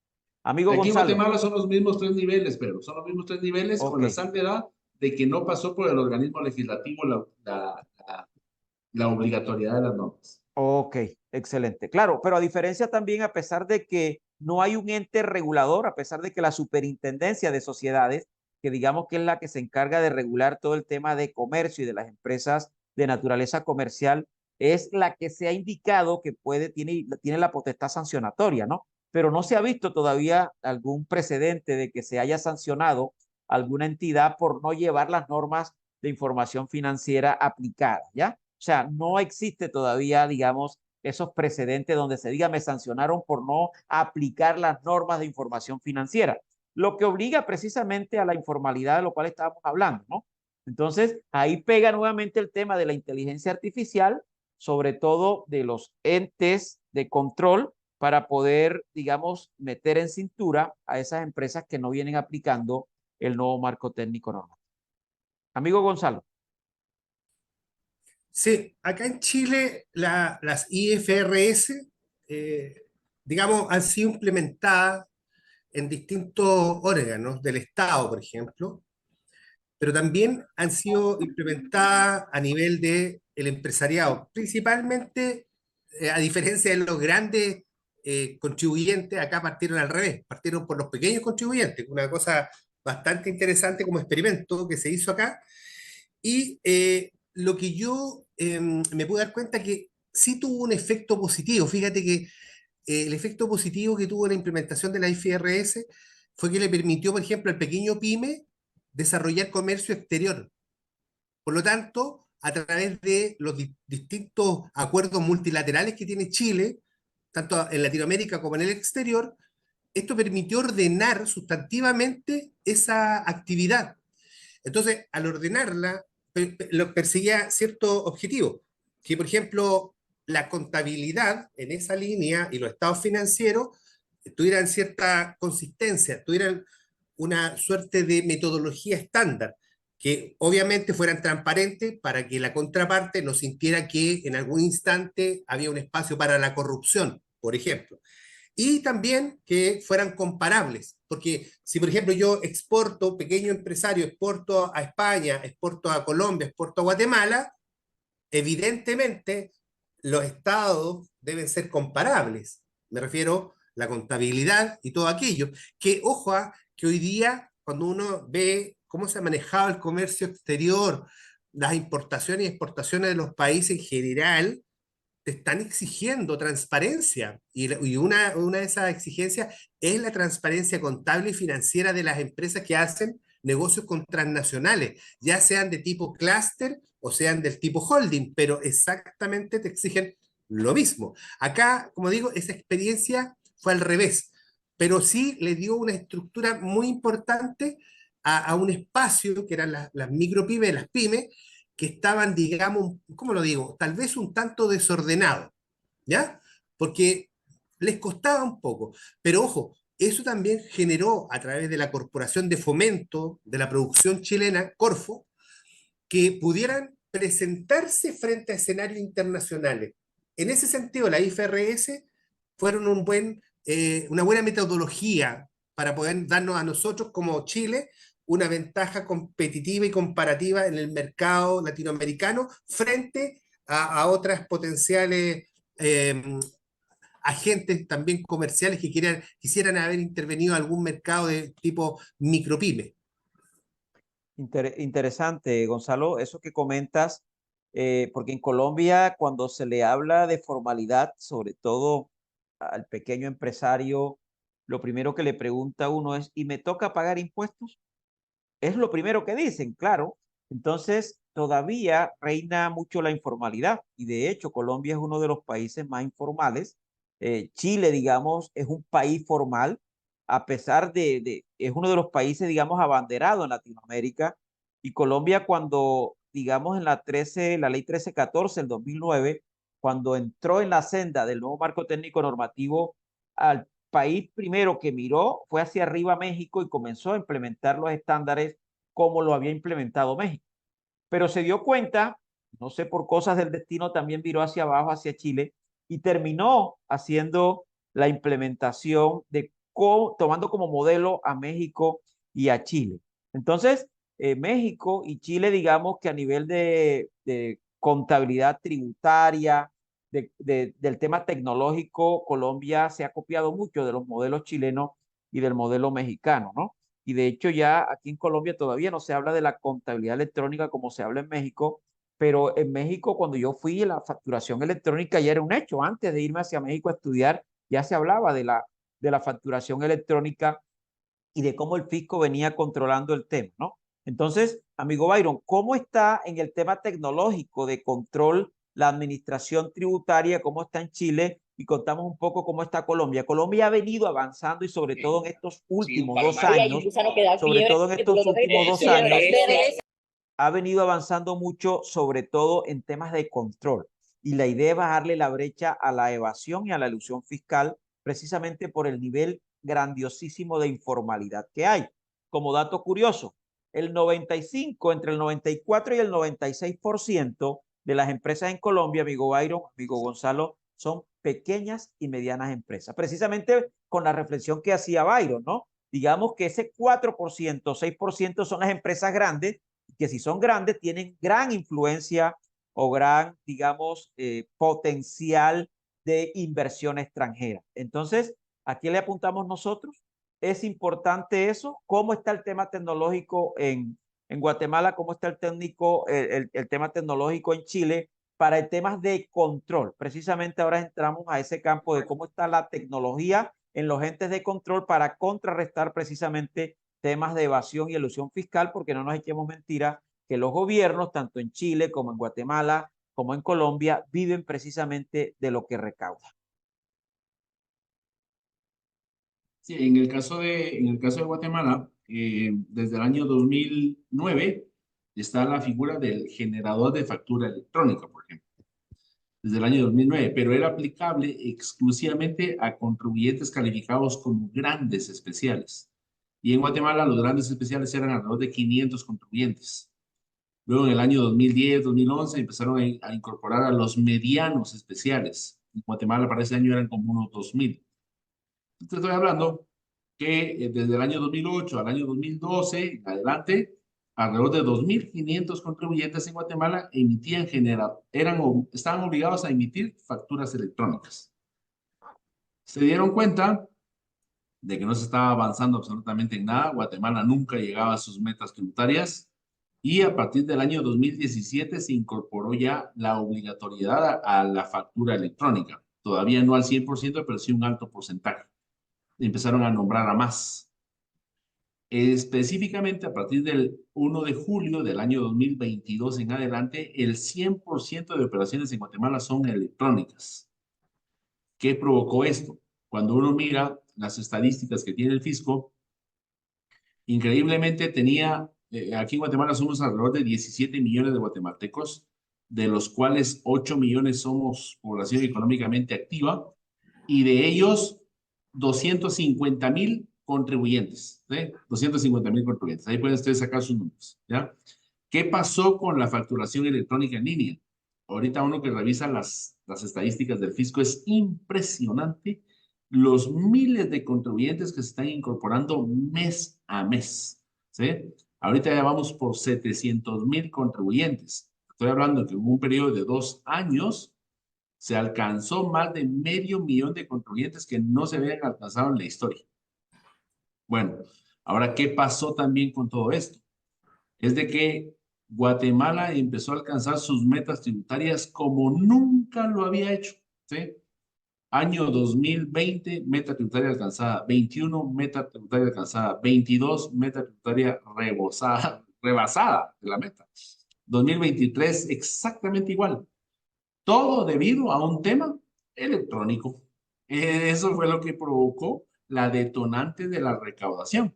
Amigo Aquí en Gonzalo. Guatemala son los mismos 3 niveles, pero son los mismos 3 niveles con la salvedad de que no pasó por el organismo legislativo la obligatoriedad de las normas. Ok, excelente. Claro, pero a diferencia también, a pesar de que no hay un ente regulador, a pesar de que la Superintendencia de Sociedades, que digamos que es la que se encarga de regular todo el tema de comercio y de las empresas de naturaleza comercial, es la que se ha indicado que tiene la potestad sancionatoria, ¿no? Pero no se ha visto todavía algún precedente de que se haya sancionado alguna entidad por no llevar las normas de información financiera aplicadas, ¿ya? O sea, no existe todavía, digamos, esos precedentes donde se diga me sancionaron por no aplicar las normas de información financiera, lo que obliga precisamente a la informalidad de lo cual estábamos hablando, ¿no? Entonces, ahí pega nuevamente el tema de la inteligencia artificial, sobre todo de los entes de control para poder, digamos, meter en cintura a esas empresas que no vienen aplicando el nuevo marco técnico normal. Amigo Gonzalo. Sí, acá en Chile las IFRS, digamos, han sido implementadas en distintos órganos del Estado, por ejemplo, pero también han sido implementadas a nivel del empresariado, principalmente, a diferencia de los grandes contribuyentes, acá partieron al revés, partieron por los pequeños contribuyentes, una cosa bastante interesante como experimento que se hizo acá. Y lo que yo me pude dar cuenta que sí tuvo un efecto positivo. Fíjate que el efecto positivo que tuvo la implementación de la IFRS fue que le permitió, por ejemplo, al pequeño pyme desarrollar comercio exterior. Por lo tanto, a través de los distintos acuerdos multilaterales que tiene Chile, tanto en Latinoamérica como en el exterior, esto permitió ordenar sustantivamente esa actividad. Entonces, al ordenarla, perseguía cierto objetivo, que por ejemplo, la contabilidad en esa línea y los estados financieros tuvieran cierta consistencia, tuvieran una suerte de metodología estándar, que obviamente fueran transparentes para que la contraparte no sintiera que en algún instante había un espacio para la corrupción, por ejemplo. Y también que fueran comparables, porque si por ejemplo yo exporto, pequeño empresario, exporto a España, exporto a Colombia, exporto a Guatemala, evidentemente los estados deben ser comparables. Me refiero a la contabilidad y todo aquello. Que, ojo, que hoy día, cuando uno ve cómo se ha manejado el comercio exterior, las importaciones y exportaciones de los países en general, te están exigiendo transparencia. Y una de esas exigencias es la transparencia contable y financiera de las empresas que hacen negocios con transnacionales, ya sean de tipo clúster o sean del tipo holding, pero exactamente te exigen lo mismo. Acá, como digo, esa experiencia fue al revés, pero sí le dio una estructura muy importante a un espacio que eran las micropymes, las pymes, que estaban, digamos, ¿cómo lo digo? Tal vez un tanto desordenados, ¿ya? Porque les costaba un poco. Pero ojo, eso también generó a través de la Corporación de Fomento de la Producción Chilena, Corfo, que pudieran presentarse frente a escenarios internacionales. En ese sentido, la IFRS fueron una buena metodología para poder darnos a nosotros como Chile una ventaja competitiva y comparativa en el mercado latinoamericano frente a otras potenciales agentes también comerciales que quisieran haber intervenido en algún mercado de tipo micropyme. Interesante, Gonzalo, eso que comentas, porque en Colombia cuando se le habla de formalidad, sobre todo al pequeño empresario, lo primero que le pregunta a uno es, ¿y me toca pagar impuestos? Es lo primero que dicen, claro. Entonces, todavía reina mucho la informalidad y de hecho Colombia es uno de los países más informales. Chile, digamos, es un país formal, a pesar es uno de los países, digamos, abanderado en Latinoamérica. Y Colombia cuando, digamos, en la ley 1314 del 2009, cuando entró en la senda del nuevo marco técnico normativo, al país primero que miró fue hacia arriba México y comenzó a implementar los estándares como lo había implementado México. Pero se dio cuenta, no sé, por cosas del destino, también viró hacia abajo, hacia Chile, y terminó haciendo la implementación tomando como modelo a México y a Chile. Entonces, México y Chile, digamos que a nivel de contabilidad tributaria, del tema tecnológico, Colombia se ha copiado mucho de los modelos chilenos y del modelo mexicano, ¿no? Y de hecho ya aquí en Colombia todavía no se habla de la contabilidad electrónica como se habla en México, pero en México cuando yo fui la facturación electrónica ya era un hecho. Antes de irme hacia México a estudiar ya se hablaba de la facturación electrónica y de cómo el fisco venía controlando el tema, ¿no? Entonces, amigo Byron, ¿cómo está en el tema tecnológico de control la administración tributaria? ¿Cómo está en Chile? Y contamos un poco cómo está Colombia. Colombia ha venido avanzando y sobre todo en estos últimos 2 años, ha venido avanzando mucho, sobre todo en temas de control. Y la idea es bajarle la brecha a la evasión y a la elusión fiscal, precisamente por el nivel grandiosísimo de informalidad que hay. Como dato curioso, entre el 94 y el 96% de las empresas en Colombia, amigo Byron, amigo Gonzalo, son pequeñas y medianas empresas. Precisamente con la reflexión que hacía Byron, ¿no? Digamos que ese 4%, 6% son las empresas grandes, que si son grandes tienen gran influencia o gran, digamos, potencial de inversión extranjera. Entonces, ¿a qué le apuntamos nosotros? Es importante eso. ¿Cómo está el tema tecnológico en Guatemala? ¿Cómo está el tema tecnológico en Chile? Para el tema de control. Precisamente ahora entramos a ese campo de cómo está la tecnología en los entes de control para contrarrestar precisamente temas de evasión y elusión fiscal, porque no nos echemos mentiras que los gobiernos, tanto en Chile como en Guatemala, como en Colombia, viven precisamente de lo que recaudan. Sí, en el caso de Guatemala, desde el año 2009 está la figura del generador de factura electrónica, por ejemplo, desde el año 2009, pero era aplicable exclusivamente a contribuyentes calificados como grandes especiales. Y en Guatemala los grandes especiales eran alrededor de 500 contribuyentes. Luego en el año 2010, 2011 empezaron a incorporar a los medianos especiales. En Guatemala para ese año eran como unos 2,000. Te estoy hablando que desde el año 2008 al año 2012 en adelante, alrededor de 2.500 contribuyentes en Guatemala estaban obligados a emitir facturas electrónicas. Se dieron cuenta de que no se estaba avanzando absolutamente en nada. Guatemala nunca llegaba a sus metas tributarias y a partir del año 2017 se incorporó ya la obligatoriedad a la factura electrónica. Todavía no al 100%, pero sí un alto porcentaje. Empezaron a nombrar a más. Específicamente a partir del 1 de julio del año 2022 en adelante, el 100% de operaciones en Guatemala son electrónicas. ¿Qué provocó esto? Cuando uno mira las estadísticas que tiene el fisco, increíblemente tenía, aquí en Guatemala somos alrededor de 17 millones de guatemaltecos, de los cuales 8 millones somos población económicamente activa, y de ellos 250,000 contribuyentes, ¿sí? 250,000 contribuyentes. Ahí pueden ustedes sacar sus números, ¿ya? ¿Qué pasó con la facturación electrónica en línea? Ahorita uno que revisa las estadísticas del fisco es impresionante los miles de contribuyentes que se están incorporando mes a mes, ¿sí? Ahorita ya vamos por 700,000 contribuyentes. Estoy hablando que en un periodo de 2 años se alcanzó más de 500,000 de contribuyentes que no se habían alcanzado en la historia. Bueno, ahora, ¿qué pasó también con todo esto? Es de que Guatemala empezó a alcanzar sus metas tributarias como nunca lo había hecho, ¿sí? Año 2020, meta tributaria alcanzada, 21, meta tributaria alcanzada, 22, meta tributaria rebasada de la meta. 2023, exactamente igual. Todo debido a un tema electrónico. Eso fue lo que provocó la detonante de la recaudación.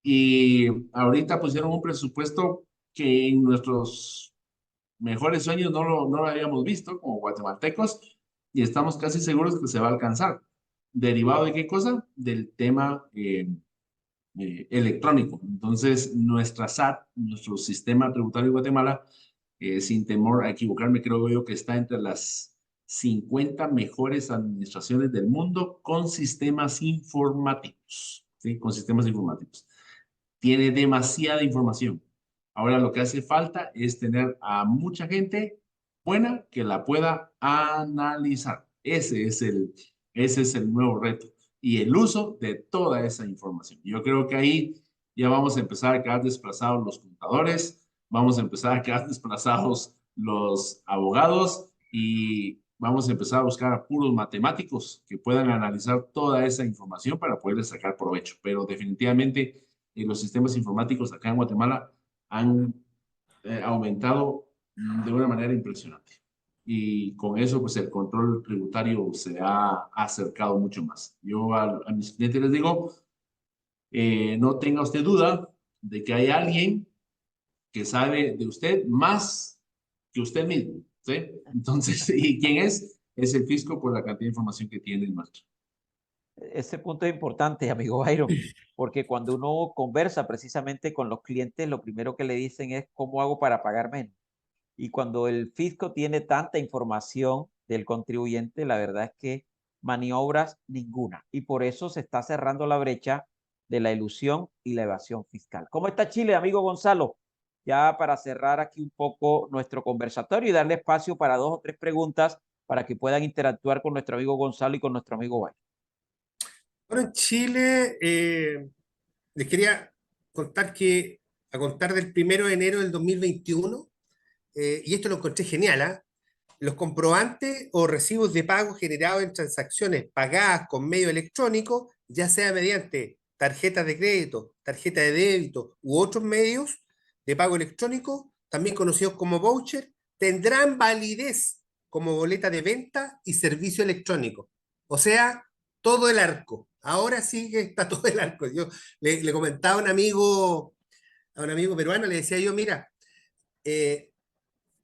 Y ahorita pusieron un presupuesto que en nuestros mejores sueños no lo habíamos visto como guatemaltecos, y estamos casi seguros que se va a alcanzar. ¿Derivado de qué cosa? Del tema electrónico. Entonces, nuestra SAT, nuestro sistema tributario de Guatemala, sin temor a equivocarme, creo yo que está entre las 50 mejores administraciones del mundo con sistemas informáticos, ¿sí? Con sistemas informáticos. Tiene demasiada información. Ahora lo que hace falta es tener a mucha gente buena que la pueda analizar. Ese es el nuevo reto y el uso de toda esa información. Yo creo que ahí ya vamos a empezar a quedar desplazados los contadores, vamos a empezar a quedar desplazados los abogados y vamos a empezar a buscar a puros matemáticos que puedan analizar toda esa información para poderle sacar provecho. Pero definitivamente los sistemas informáticos acá en Guatemala han aumentado de una manera impresionante. Y con eso, pues el control tributario se ha acercado mucho más. Yo a mis clientes les digo, no tenga usted duda de que hay alguien que sabe de usted más que usted mismo, ¿sí? Entonces, ¿y quién es? Es el fisco por la cantidad de información que tiene el nuestro. Ese punto es importante, amigo Byron, porque cuando uno conversa precisamente con los clientes, lo primero que le dicen es ¿cómo hago para pagar menos? Y cuando el fisco tiene tanta información del contribuyente, la verdad es que maniobras ninguna. Y por eso se está cerrando la brecha de la ilusión y la evasión fiscal. ¿Cómo está Chile, amigo Gonzalo? Ya para cerrar aquí un poco nuestro conversatorio y darle espacio para 2 o 3 preguntas para que puedan interactuar con nuestro amigo Gonzalo y con nuestro amigo Byron. Bueno, en Chile, les quería contar que a contar del 1 de enero del 2021, y esto lo encontré genial, ¿ah? Los comprobantes o recibos de pago generados en transacciones pagadas con medio electrónico, ya sea mediante tarjetas de crédito, tarjeta de débito u otros medios de pago electrónico, también conocidos como voucher, tendrán validez como boleta de venta y servicio electrónico. O sea, todo el arco. Ahora sí que está todo el arco. Yo le comentaba a un amigo peruano, le decía yo, mira,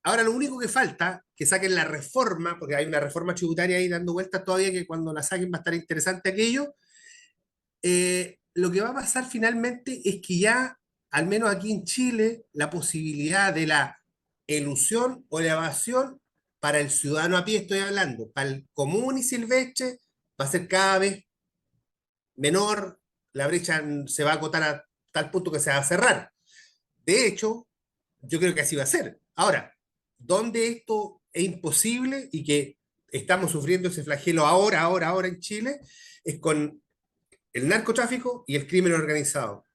ahora lo único que falta, que saquen la reforma, porque hay una reforma tributaria ahí dando vueltas todavía, que cuando la saquen va a estar interesante aquello. Lo que va a pasar finalmente es que ya, al menos aquí en Chile, la posibilidad de la elusión o la evasión para el ciudadano a pie, estoy hablando, para el común y silvestre, va a ser cada vez menor, la brecha se va a acotar a tal punto que se va a cerrar. De hecho, yo creo que así va a ser. Ahora, ¿dónde esto es imposible y que estamos sufriendo ese flagelo ahora en Chile? Es con el narcotráfico y el crimen organizado.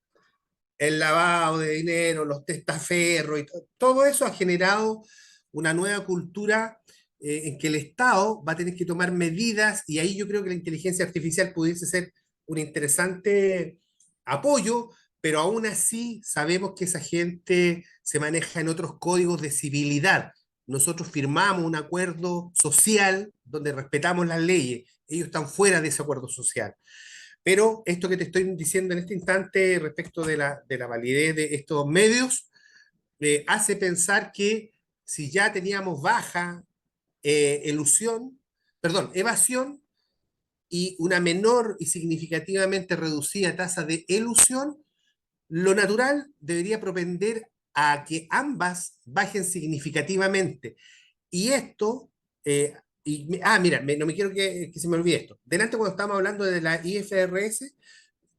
El lavado de dinero, los testaferros, y todo eso ha generado una nueva cultura en que el Estado va a tener que tomar medidas, y ahí yo creo que la inteligencia artificial pudiese ser un interesante apoyo pero aún así sabemos que esa gente se maneja en otros códigos de civilidad. Nosotros firmamos un acuerdo social donde respetamos las leyes, ellos están fuera de ese acuerdo social. Pero esto que te estoy diciendo en este instante respecto de la validez de estos medios, hace pensar que si ya teníamos baja evasión y una menor y significativamente reducida tasa de elusión, lo natural debería propender a que ambas bajen significativamente. Y esto, mira, no me quiero que se me olvide esto. Delante, cuando estábamos hablando de la IFRS,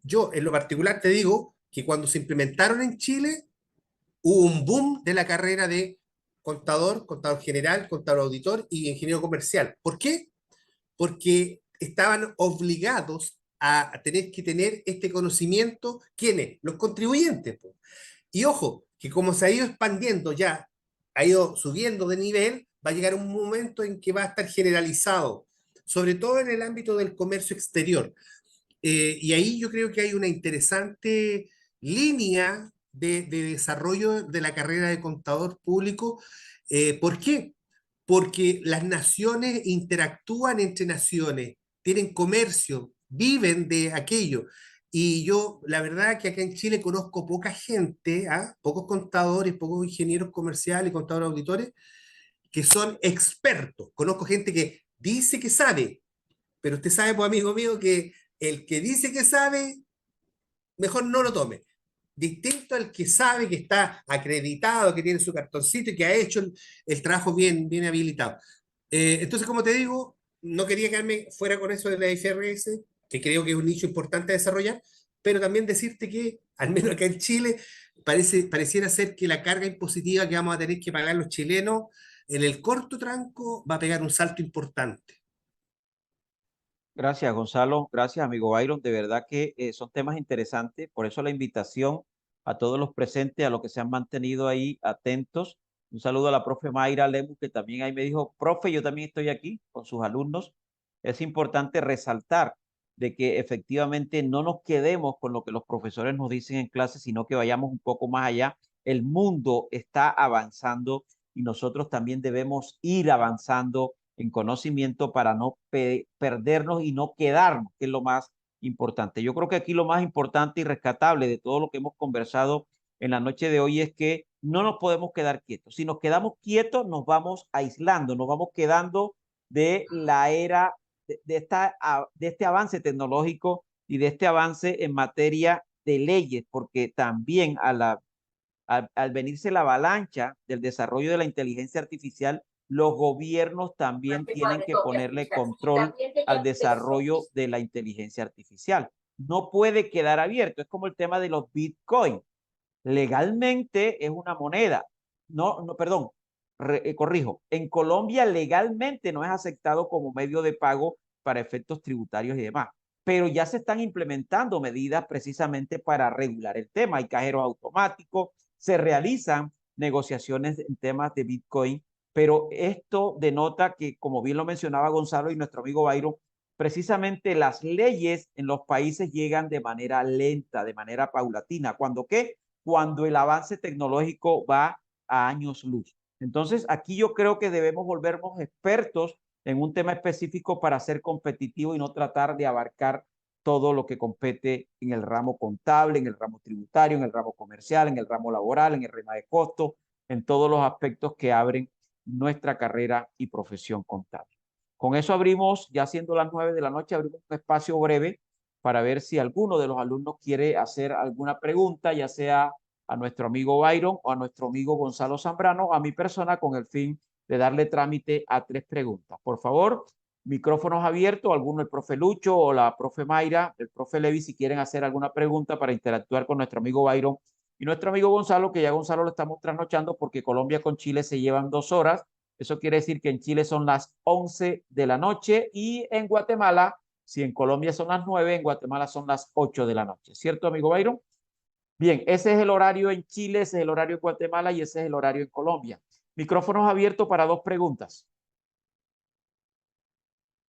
yo en lo particular te digo que cuando se implementaron en Chile, hubo un boom de la carrera de contador, contador general, contador auditor y ingeniero comercial. ¿Por qué? Porque estaban obligados a tener que tener este conocimiento, ¿quiénes? Los contribuyentes. Po. Y ojo, que como se ha ido expandiendo ya, ha ido subiendo de nivel, va a llegar un momento en que va a estar generalizado, sobre todo en el ámbito del comercio exterior. Y ahí yo creo que hay una interesante línea de desarrollo de la carrera de contador público. ¿Por qué? Porque las naciones interactúan entre naciones, tienen comercio, viven de aquello. Y yo, la verdad que acá en Chile conozco poca gente, ¿ah? Pocos contadores, pocos ingenieros comerciales, contadores auditores, que son expertos. Conozco gente que dice que sabe, pero usted sabe, pues amigo mío, que el que dice que sabe, mejor no lo tome. Distinto al que sabe, que está acreditado, que tiene su cartoncito y que ha hecho el trabajo bien, bien habilitado. Entonces, como te digo, no quería quedarme fuera con eso de la IFRS, que creo que es un nicho importante a desarrollar, pero también decirte que, al menos acá en Chile, pareciera ser que la carga impositiva que vamos a tener que pagar los chilenos en el corto tranco va a pegar un salto importante. Gracias, Gonzalo. Gracias, amigo Byron. De verdad que son temas interesantes. Por eso la invitación a todos los presentes, a los que se han mantenido ahí atentos. Un saludo a la profe Mayra Lemus, que también ahí me dijo, profe, yo también estoy aquí con sus alumnos. Es importante resaltar de que efectivamente no nos quedemos con lo que los profesores nos dicen en clase, sino que vayamos un poco más allá. El mundo está avanzando y nosotros también debemos ir avanzando en conocimiento para no perdernos y no quedarnos, que es lo más importante. Yo creo que aquí lo más importante y rescatable de todo lo que hemos conversado en la noche de hoy es que no nos podemos quedar quietos. Si nos quedamos quietos, nos vamos aislando, nos vamos quedando de la era de este avance tecnológico y de este avance en materia de leyes, porque también al venirse la avalancha del desarrollo de la inteligencia artificial, los gobiernos también tienen que ponerle control al desarrollo de la inteligencia artificial. No puede quedar abierto. Es como el tema de los Bitcoin. Legalmente es una moneda. Perdón, corrijo. En Colombia legalmente no es aceptado como medio de pago para efectos tributarios y demás. Pero ya se están implementando medidas precisamente para regular el tema. Hay cajeros automáticos, se realizan negociaciones en temas de Bitcoin, pero esto denota que, como bien lo mencionaba Gonzalo y nuestro amigo Byron, precisamente las leyes en los países llegan de manera lenta, de manera paulatina. ¿Cuándo qué? Cuando el avance tecnológico va a años luz. Entonces, aquí yo creo que debemos volvernos expertos en un tema específico para ser competitivo y no tratar de abarcar todo lo que compete en el ramo contable, en el ramo tributario, en el ramo comercial, en el ramo laboral, en el ramo de costos, en todos los aspectos que abren nuestra carrera y profesión contable. Con eso abrimos, ya siendo las 9 de la noche, abrimos un espacio breve para ver si alguno de los alumnos quiere hacer alguna pregunta, ya sea a nuestro amigo Byron o a nuestro amigo Gonzalo Zambrano, a mi persona, con el fin de darle trámite a 3 preguntas. Por favor, micrófonos abiertos, alguno, el profe Lucho o la profe Mayra, el profe Levi, si quieren hacer alguna pregunta para interactuar con nuestro amigo Byron y nuestro amigo Gonzalo, que ya Gonzalo lo estamos trasnochando porque Colombia con Chile se llevan 2 horas. Eso quiere decir que en Chile son las 11 de la noche y en Guatemala, si en Colombia son las 9, en Guatemala son las 8 de la noche. ¿Cierto, amigo Byron? Bien, ese es el horario en Chile, ese es el horario en Guatemala y ese es el horario en Colombia. Micrófonos abiertos para 2 preguntas.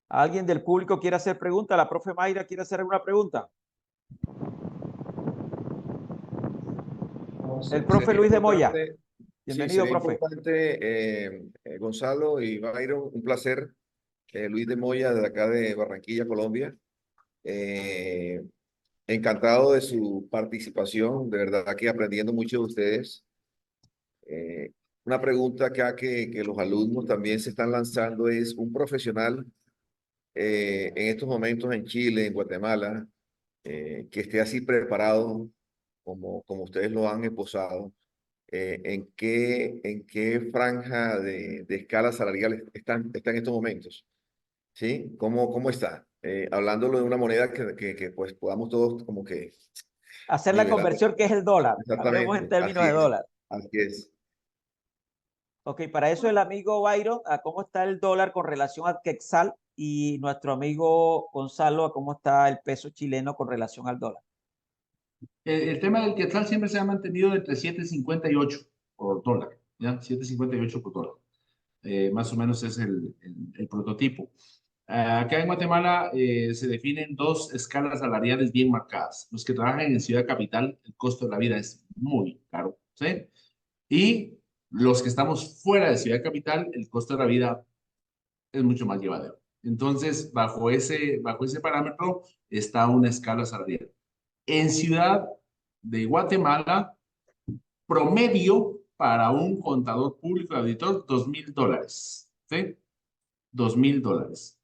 ¿Alguien del público quiere hacer pregunta? ¿La profe Mayra quiere hacer alguna pregunta? El profe Sería Luis de Moya. importante- Bienvenido, sería profe. importante, Gonzalo y Byron, un placer. Luis de Moya, de acá de Barranquilla, Colombia. Encantado de su participación, de verdad que aprendiendo mucho de ustedes. Una pregunta acá que los alumnos también se están lanzando es: un profesional en estos momentos en Chile, en Guatemala, que esté así preparado como ustedes lo han esposado, ¿en qué franja de escala salarial están en estos momentos? ¿Sí? ¿Cómo está? Hablándolo de una moneda que pues podamos todos como que Hacer la nivelar. conversión que es el dólar. Hablemos en Exactamente, términos así de es, dólar. así es. Ok, para eso el amigo Byron, a cómo está el dólar con relación al quetzal, y nuestro amigo Gonzalo, a cómo está el peso chileno con relación al dólar. El tema del quetzal siempre se ha mantenido entre 7.50 y 8 por dólar, ¿ya? 7.50 y 8 por dólar. Más o menos es el prototipo. Acá en Guatemala se definen dos escalas salariales bien marcadas. Los que trabajan en Ciudad Capital, el costo de la vida es muy caro, ¿sí? Y los que estamos fuera de Ciudad Capital, el costo de la vida es mucho más llevadero. Entonces, bajo ese parámetro está una escala salarial. En Ciudad de Guatemala, promedio para un contador público y auditor, $2,000, ¿sí? $2,000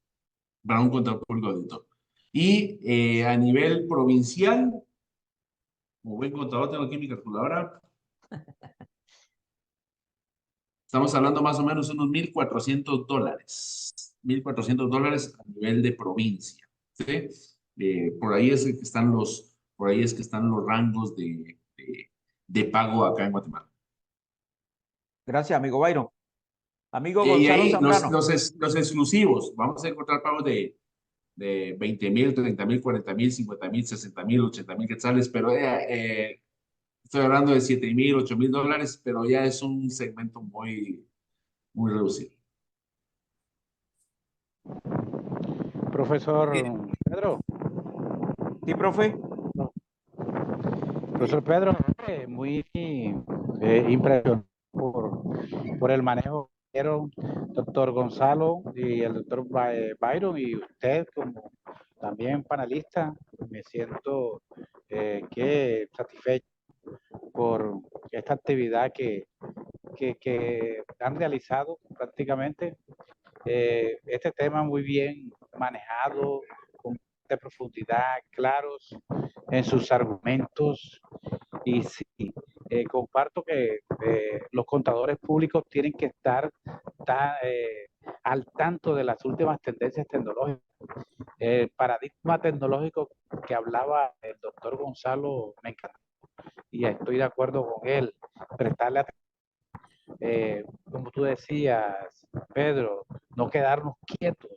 para un contador público y auditor. Y a nivel provincial, como buen contador, tengo aquí mi calculadora. Estamos hablando más o menos de unos $1,400. $1,400 a nivel de provincia, ¿sí? Por ahí es que están los rangos de pago acá en Guatemala. Gracias, amigo Byron. Amigo Y Gonzalo ahí Zambrano. los exclusivos, vamos a encontrar pagos de 20,000, 30,000, 40,000, 50,000, 60,000, 80,000 quetzales, pero estoy hablando de 7,000, $8,000, pero ya es un segmento muy, muy reducido. Profesor Pedro. Sí, profe. Profesor Pedro, muy impresionado por el manejo que dieron doctor Gonzalo y el doctor Byron, y usted como también panelista. Me siento que satisfecho por esta actividad que han realizado prácticamente. Este tema muy bien manejado, con de profundidad, claros en sus argumentos. Y sí, comparto que los contadores públicos tienen que estar al tanto de las últimas tendencias tecnológicas. El paradigma tecnológico que hablaba el doctor Gonzalo me encantó y estoy de acuerdo con él. Prestarle atención, como tú decías, Pedro, no quedarnos quietos.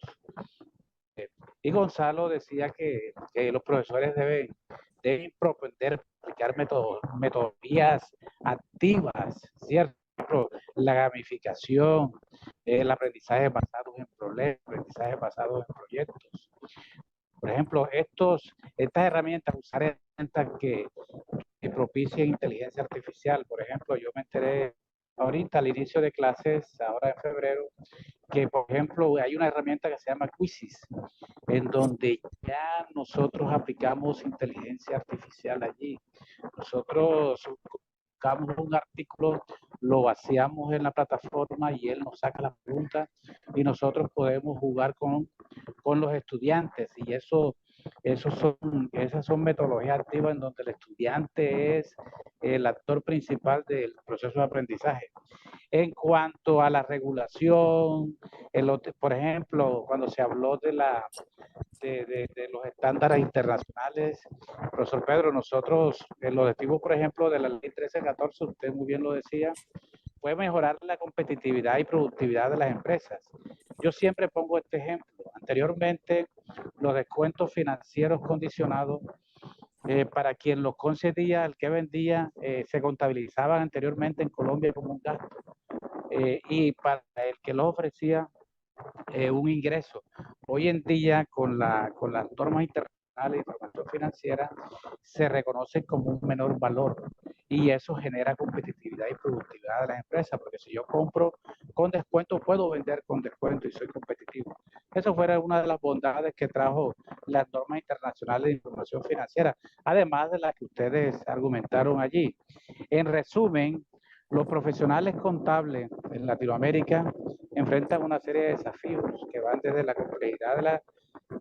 Y Gonzalo decía que los profesores deben propender aplicar metodologías activas, ¿cierto? La gamificación, el aprendizaje basado en problemas, aprendizaje basado en proyectos. Por ejemplo, estas herramientas, usar herramientas que propicien inteligencia artificial. Por ejemplo, yo me enteré ahorita al inicio de clases, ahora en febrero, que por ejemplo hay una herramienta que se llama Quizzes, en donde ya nosotros aplicamos inteligencia artificial allí. Nosotros buscamos un artículo, lo vaciamos en la plataforma y él nos saca la pregunta y nosotros podemos jugar con los estudiantes, y esas son metodologías activas en donde el estudiante es el actor principal del proceso de aprendizaje. En cuanto a la regulación, por ejemplo, cuando se habló de los estándares internacionales, profesor Pedro, nosotros, el objetivo, por ejemplo, de la ley 1314, usted muy bien lo decía, fue mejorar la competitividad y productividad de las empresas. Yo siempre pongo este ejemplo. Anteriormente, los descuentos financieros condicionados, para quien los concedía, el que vendía, se contabilizaban anteriormente en Colombia como un gasto. Y para el que los ofrecía, un ingreso. Hoy en día, con las normas internacionales, de información financiera se reconocen como un menor valor y eso genera competitividad y productividad de las empresas, porque si yo compro con descuento, puedo vender con descuento y soy competitivo. Eso fuera una de las bondades que trajo las normas internacionales de información financiera, además de las que ustedes argumentaron allí. En resumen, los profesionales contables en Latinoamérica enfrentan una serie de desafíos que van desde la complejidad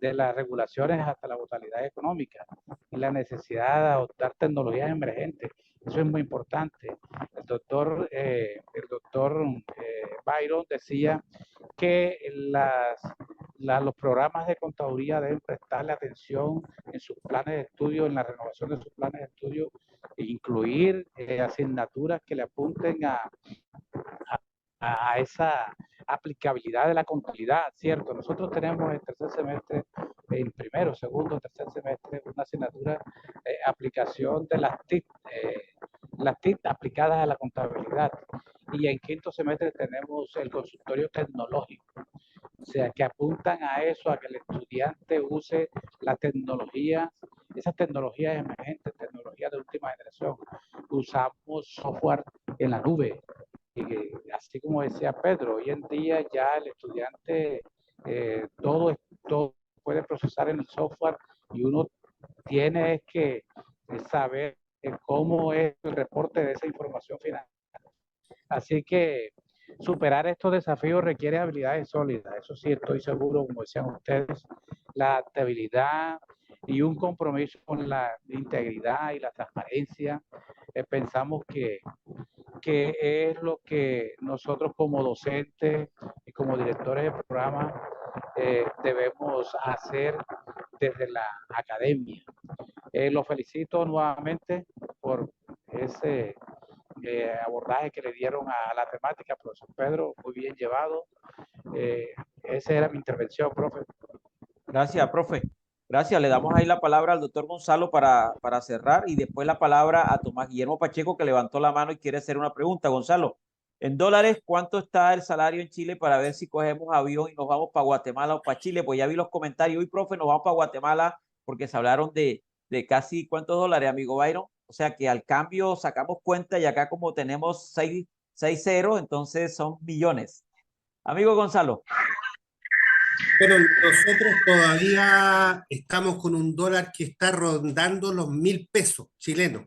de las regulaciones hasta la brutalidad económica y la necesidad de adoptar tecnologías emergentes. Eso es muy importante. El doctor Byron decía que los programas de contaduría deben prestarle atención en sus planes de estudio, en la renovación de sus planes de estudio, e incluir asignaturas que le apunten a esa aplicabilidad de la contabilidad, ¿cierto? Nosotros tenemos el tercer semestre, el primero, segundo, tercer semestre, una asignatura aplicación de las TIC aplicadas a la contabilidad. Y en quinto semestre tenemos el consultorio tecnológico, o sea, que apuntan a eso, a que el estudiante use la tecnología, esas tecnologías emergentes, tecnologías de última generación. Usamos software en la nube. Y así como decía Pedro, hoy en día ya el estudiante todo puede procesar en el software y uno tiene que saber cómo es el reporte de esa información final. Así que superar estos desafíos requiere habilidades sólidas, eso sí estoy seguro, como decían ustedes, la estabilidad y un compromiso con la integridad y la transparencia. Pensamos que es lo que nosotros como docentes y como directores de programa debemos hacer desde la academia. Lo felicito nuevamente por ese abordaje que le dieron a la temática, profesor Pedro, muy bien llevado. Esa era mi intervención, profe. Gracias, profe. Gracias. Le damos ahí la palabra al doctor Gonzalo para cerrar y después la palabra a Tomás Guillermo Pacheco, que levantó la mano y quiere hacer una pregunta. Gonzalo, en dólares, ¿cuánto está el salario en Chile para ver si cogemos avión y nos vamos para Guatemala o para Chile? Pues ya vi los comentarios. Hoy, profe, nos vamos para Guatemala porque se hablaron de casi cuántos dólares, amigo Byron. O sea que al cambio sacamos cuenta y acá como tenemos 6 ceros, entonces son millones. Amigo Gonzalo. Bueno, nosotros todavía estamos con un dólar que está rondando los 1.000 pesos chilenos.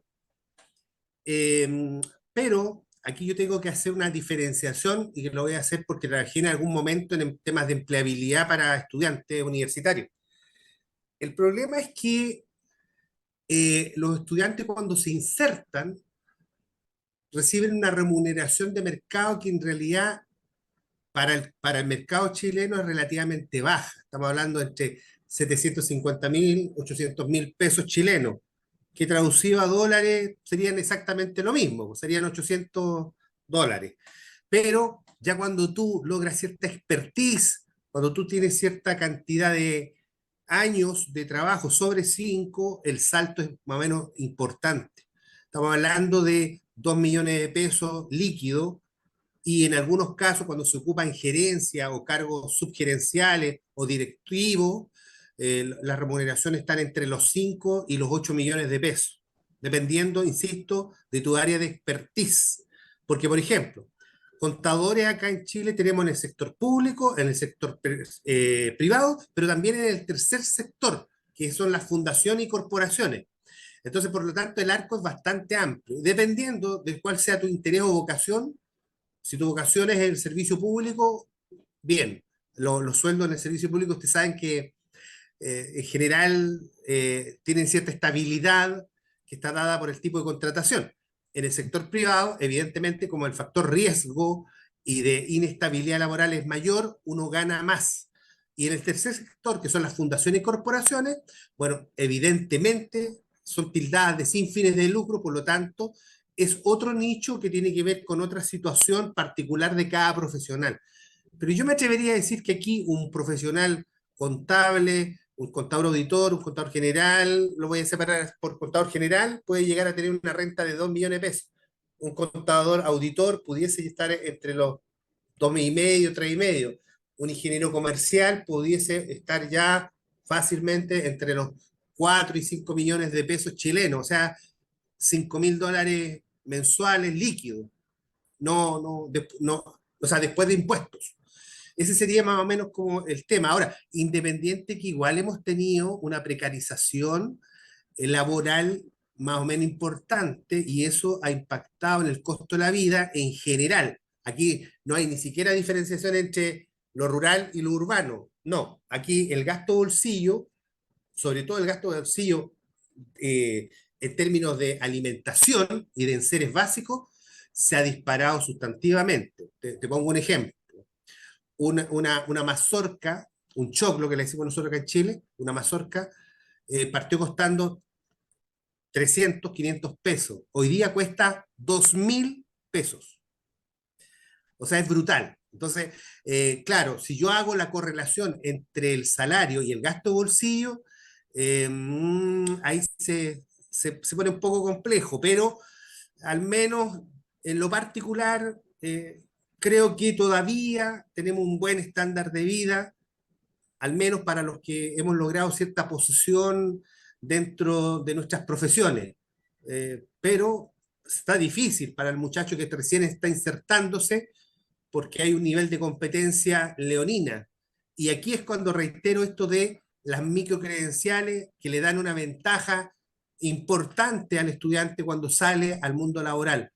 Pero aquí yo tengo que hacer una diferenciación y que lo voy a hacer porque trabajé en algún momento en temas de empleabilidad para estudiantes universitarios. El problema es que los estudiantes cuando se insertan reciben una remuneración de mercado que en realidad para el mercado chileno es relativamente baja. Estamos hablando entre 750.000, 800.000 pesos chilenos, que traducido a dólares serían exactamente lo mismo, serían 800 dólares. Pero ya cuando tú logras cierta expertise, cuando tú tienes cierta cantidad de años de trabajo sobre 5, el salto es más o menos importante. Estamos hablando de 2 millones de pesos líquidos y en algunos casos cuando se ocupa en gerencia o cargos subgerenciales o directivos, las remuneraciones están entre los 5 y los 8 millones de pesos, dependiendo, insisto, de tu área de expertise. Porque, por ejemplo, contadores acá en Chile tenemos en el sector público, en el sector privado, pero también en el tercer sector, que son las fundaciones y corporaciones. Entonces, por lo tanto, el arco es bastante amplio. Dependiendo de cuál sea tu interés o vocación, si tu vocación es el servicio público, bien. Los sueldos en el servicio público, ustedes saben que en general tienen cierta estabilidad que está dada por el tipo de contratación. En el sector privado, evidentemente, como el factor riesgo y de inestabilidad laboral es mayor, uno gana más. Y en el tercer sector, que son las fundaciones y corporaciones, bueno, evidentemente son tildadas de sin fines de lucro, por lo tanto, es otro nicho que tiene que ver con otra situación particular de cada profesional. Pero yo me atrevería a decir que aquí un profesional contable, un contador auditor, un contador general, lo voy a separar por contador general, puede llegar a tener una renta de 2 millones de pesos. Un contador auditor pudiese estar entre los 2,5, 3,5. Un ingeniero comercial pudiese estar ya fácilmente entre los 4 y 5 millones de pesos chilenos, o sea, $5.000 mensuales líquidos, o sea, después de impuestos. Ese sería más o menos como el tema. Ahora, independiente que igual hemos tenido una precarización laboral más o menos importante y eso ha impactado en el costo de la vida en general. Aquí no hay ni siquiera diferenciación entre lo rural y lo urbano. No, aquí el gasto bolsillo, sobre todo el gasto de bolsillo en términos de alimentación y de enseres básicos, se ha disparado sustantivamente. Te pongo un ejemplo. Una mazorca, un choclo que le decimos nosotros acá en Chile, una mazorca, partió costando 300, 500 pesos. Hoy día cuesta 2.000 pesos. O sea, es brutal. Entonces, claro, si yo hago la correlación entre el salario y el gasto de bolsillo, ahí se pone un poco complejo, pero al menos en lo particular, creo que todavía tenemos un buen estándar de vida, al menos para los que hemos logrado cierta posición dentro de nuestras profesiones. Pero está difícil para el muchacho que recién está insertándose porque hay un nivel de competencia leonina. Y aquí es cuando reitero esto de las microcredenciales que le dan una ventaja importante al estudiante cuando sale al mundo laboral.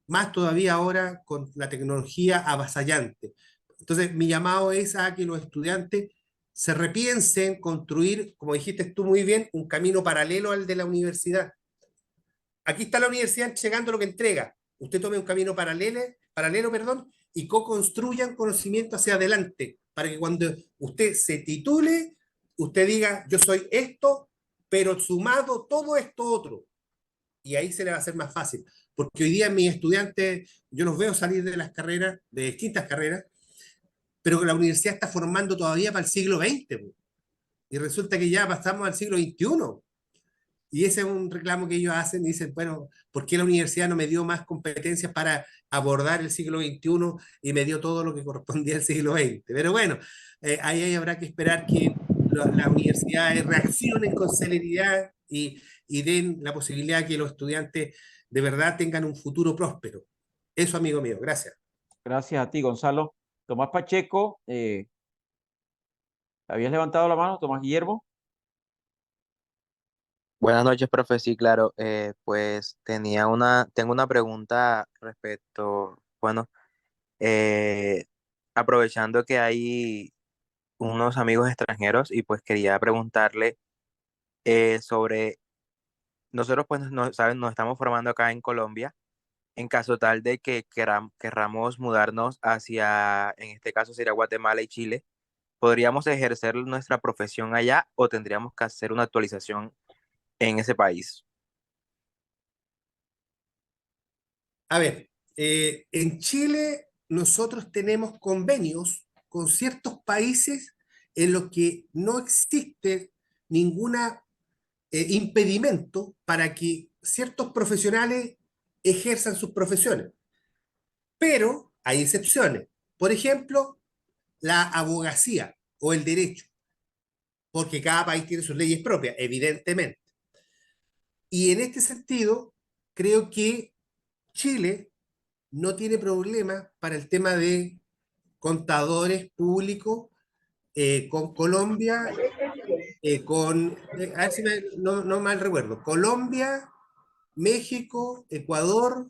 Más todavía ahora con la tecnología avasallante. Entonces, mi llamado es a que los estudiantes se repiensen construir, como dijiste tú muy bien, un camino paralelo al de la universidad. Aquí está la universidad entregando lo que entrega. Usted tome un camino paralelo, perdón, y co-construyan conocimiento hacia adelante, para que cuando usted se titule, usted diga, yo soy esto, pero sumado todo esto otro. Y ahí se le va a hacer más fácil. Porque hoy día mis estudiantes, yo los veo salir de las carreras, de distintas carreras, pero que la universidad está formando todavía para el siglo XX. Y resulta que ya pasamos al siglo XXI. Y ese es un reclamo que ellos hacen y dicen, bueno, ¿por qué la universidad no me dio más competencias para abordar el siglo XXI y me dio todo lo que correspondía al siglo XX? Pero bueno, ahí habrá que esperar que las universidades reaccionen con celeridad y den la posibilidad que los estudiantes de verdad tengan un futuro próspero. Eso, amigo mío, gracias. Gracias a ti, Gonzalo. Tomás Pacheco, ¿habías levantado la mano, Tomás Guillermo? Buenas noches, profe. Sí, claro. Pues tengo una pregunta respecto, bueno, eh, aprovechando que hay unos amigos extranjeros y pues quería preguntarle sobre, nosotros pues saben, nos estamos formando acá en Colombia, en caso tal de que querramos mudarnos hacia, en este caso sería Guatemala y Chile, ¿podríamos ejercer nuestra profesión allá o tendríamos que hacer una actualización en ese país? A ver, en Chile nosotros tenemos convenios con ciertos países en los que no existe ningún impedimento para que ciertos profesionales ejerzan sus profesiones. Pero hay excepciones. Por ejemplo, la abogacía o el derecho, porque cada país tiene sus leyes propias, evidentemente. Y en este sentido, creo que Chile no tiene problema para el tema de contadores públicos con Colombia, a ver si no mal recuerdo, Colombia, México, Ecuador,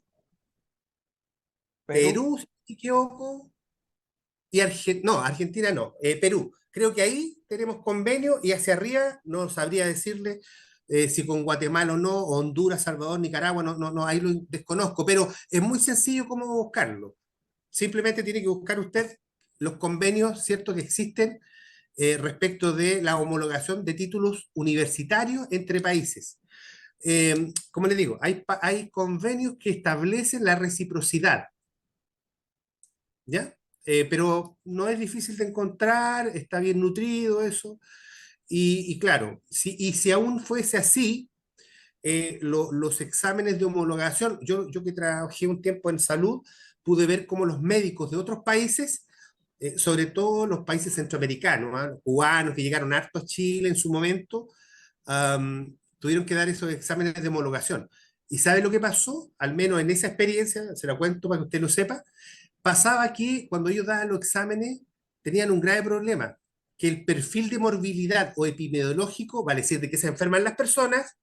Perú, si no me equivoco, y Argentina no, Perú. Creo que ahí tenemos convenio y hacia arriba no sabría decirle si con Guatemala o no, Honduras, Salvador, Nicaragua, no, ahí lo desconozco, pero es muy sencillo cómo buscarlo. Simplemente tiene que buscar usted los convenios, ¿cierto?, que existen respecto de la homologación de títulos universitarios entre países. Como les digo, hay convenios que establecen la reciprocidad, ¿ya? Pero no es difícil de encontrar, está bien nutrido eso, y claro, si aún fuese así, los exámenes de homologación, yo que trabajé un tiempo en salud, pude ver cómo los médicos de otros países, sobre todo los países centroamericanos, cubanos que llegaron harto a Chile en su momento, tuvieron que dar esos exámenes de homologación. ¿Y sabe lo que pasó? Al menos en esa experiencia, se la cuento para que usted lo sepa, pasaba que cuando ellos daban los exámenes tenían un grave problema, que el perfil de morbilidad o epidemiológico, vale decir, de que se enferman las personas,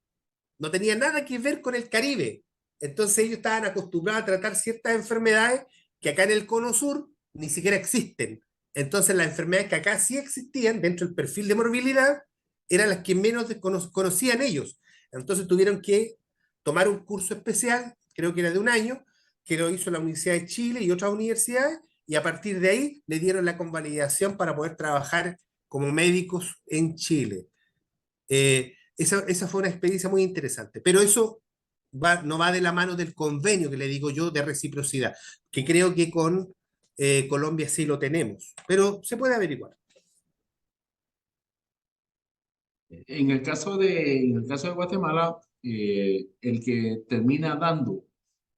no tenía nada que ver con el Caribe. Entonces ellos estaban acostumbrados a tratar ciertas enfermedades que acá en el Cono Sur ni siquiera existen. Entonces las enfermedades que acá sí existían dentro del perfil de morbilidad eran las que menos conocían ellos. Entonces tuvieron que tomar un curso especial, creo que era de un año, que lo hizo la Universidad de Chile y otras universidades, y a partir de ahí le dieron la convalidación para poder trabajar como médicos en Chile. Esa fue una experiencia muy interesante, pero eso no va de la mano del convenio que le digo yo de reciprocidad, que creo que con Colombia sí lo tenemos, pero se puede averiguar. En el caso de Guatemala, el que termina dando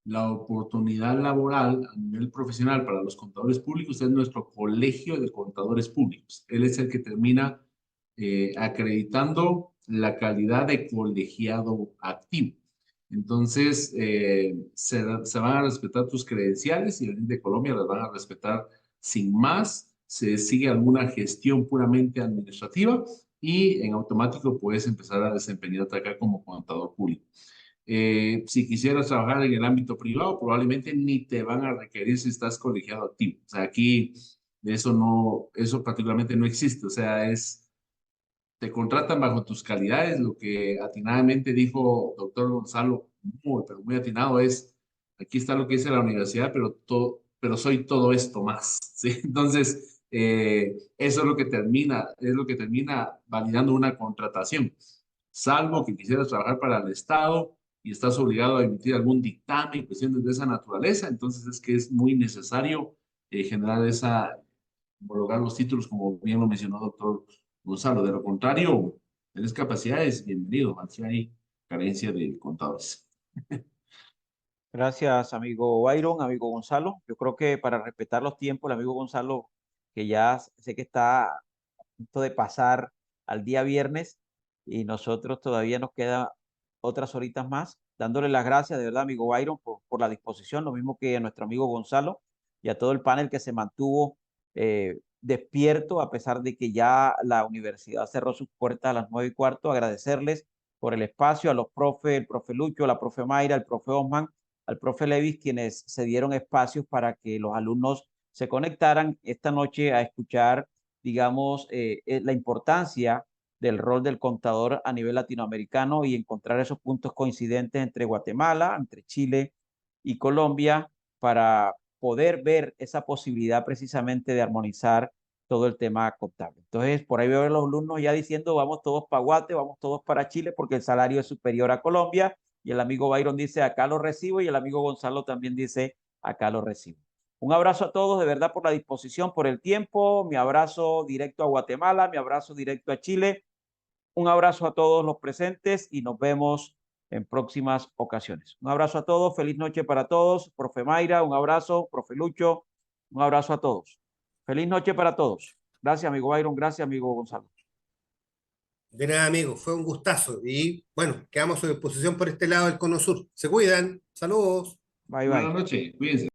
la oportunidad laboral a nivel profesional para los contadores públicos es nuestro Colegio de Contadores Públicos. Él es el que termina acreditando la calidad de colegiado activo. Entonces, se van a respetar tus credenciales y el de Colombia las van a respetar sin más. Se sigue alguna gestión puramente administrativa y en automático puedes empezar a desempeñarte acá como contador público. Si quisieras trabajar en el ámbito privado, probablemente ni te van a requerir si estás colegiado activo. O sea, aquí eso particularmente no existe. O sea, te contratan bajo tus calidades. Lo que atinadamente dijo doctor Gonzalo, pero muy atinado, es, aquí está lo que dice la universidad, pero soy todo esto más, ¿sí? Entonces, eso es lo que termina validando una contratación. Salvo que quisieras trabajar para el Estado y estás obligado a emitir algún dictamen, cuestiones de esa naturaleza, entonces es que es muy necesario generar homologar los títulos, como bien lo mencionó doctor Gonzalo. De lo contrario, tienes capacidades, bienvenido, aquí hay carencia de contadores. Gracias, amigo Byron, amigo Gonzalo. Yo creo que para respetar los tiempos, el amigo Gonzalo, que ya sé que está a punto de pasar al día viernes y nosotros todavía nos queda otras horitas más, dándole las gracias de verdad, amigo Byron, por la disposición, lo mismo que a nuestro amigo Gonzalo y a todo el panel que se mantuvo despierto a pesar de que ya la universidad cerró sus puertas a las 9:15. Agradecerles por el espacio, a los profes, el profe Lucho, a la profe Mayra, el profe Osman, al profe Levis, quienes se dieron espacios para que los alumnos se conectaran esta noche a escuchar, digamos, la importancia del rol del contador a nivel latinoamericano y encontrar esos puntos coincidentes entre Guatemala, entre Chile y Colombia para poder ver esa posibilidad precisamente de armonizar todo el tema contable. Entonces, por ahí veo a los alumnos ya diciendo, vamos todos para Guate, vamos todos para Chile, porque el salario es superior a Colombia, y el amigo Byron dice, acá lo recibo, y el amigo Gonzalo también dice, acá lo recibo. Un abrazo a todos, de verdad, por la disposición, por el tiempo, mi abrazo directo a Guatemala, mi abrazo directo a Chile, un abrazo a todos los presentes y nos vemos en próximas ocasiones. Un abrazo a todos, feliz noche para todos, profe Mayra, un abrazo, profe Lucho, un abrazo a todos. Feliz noche para todos. Gracias, amigo Byron, gracias, amigo Gonzalo. De nada, amigo, fue un gustazo. Y bueno, quedamos a su disposición por este lado del Cono Sur. Se cuidan. Saludos. Bye, bye. Buenas noches, cuídense.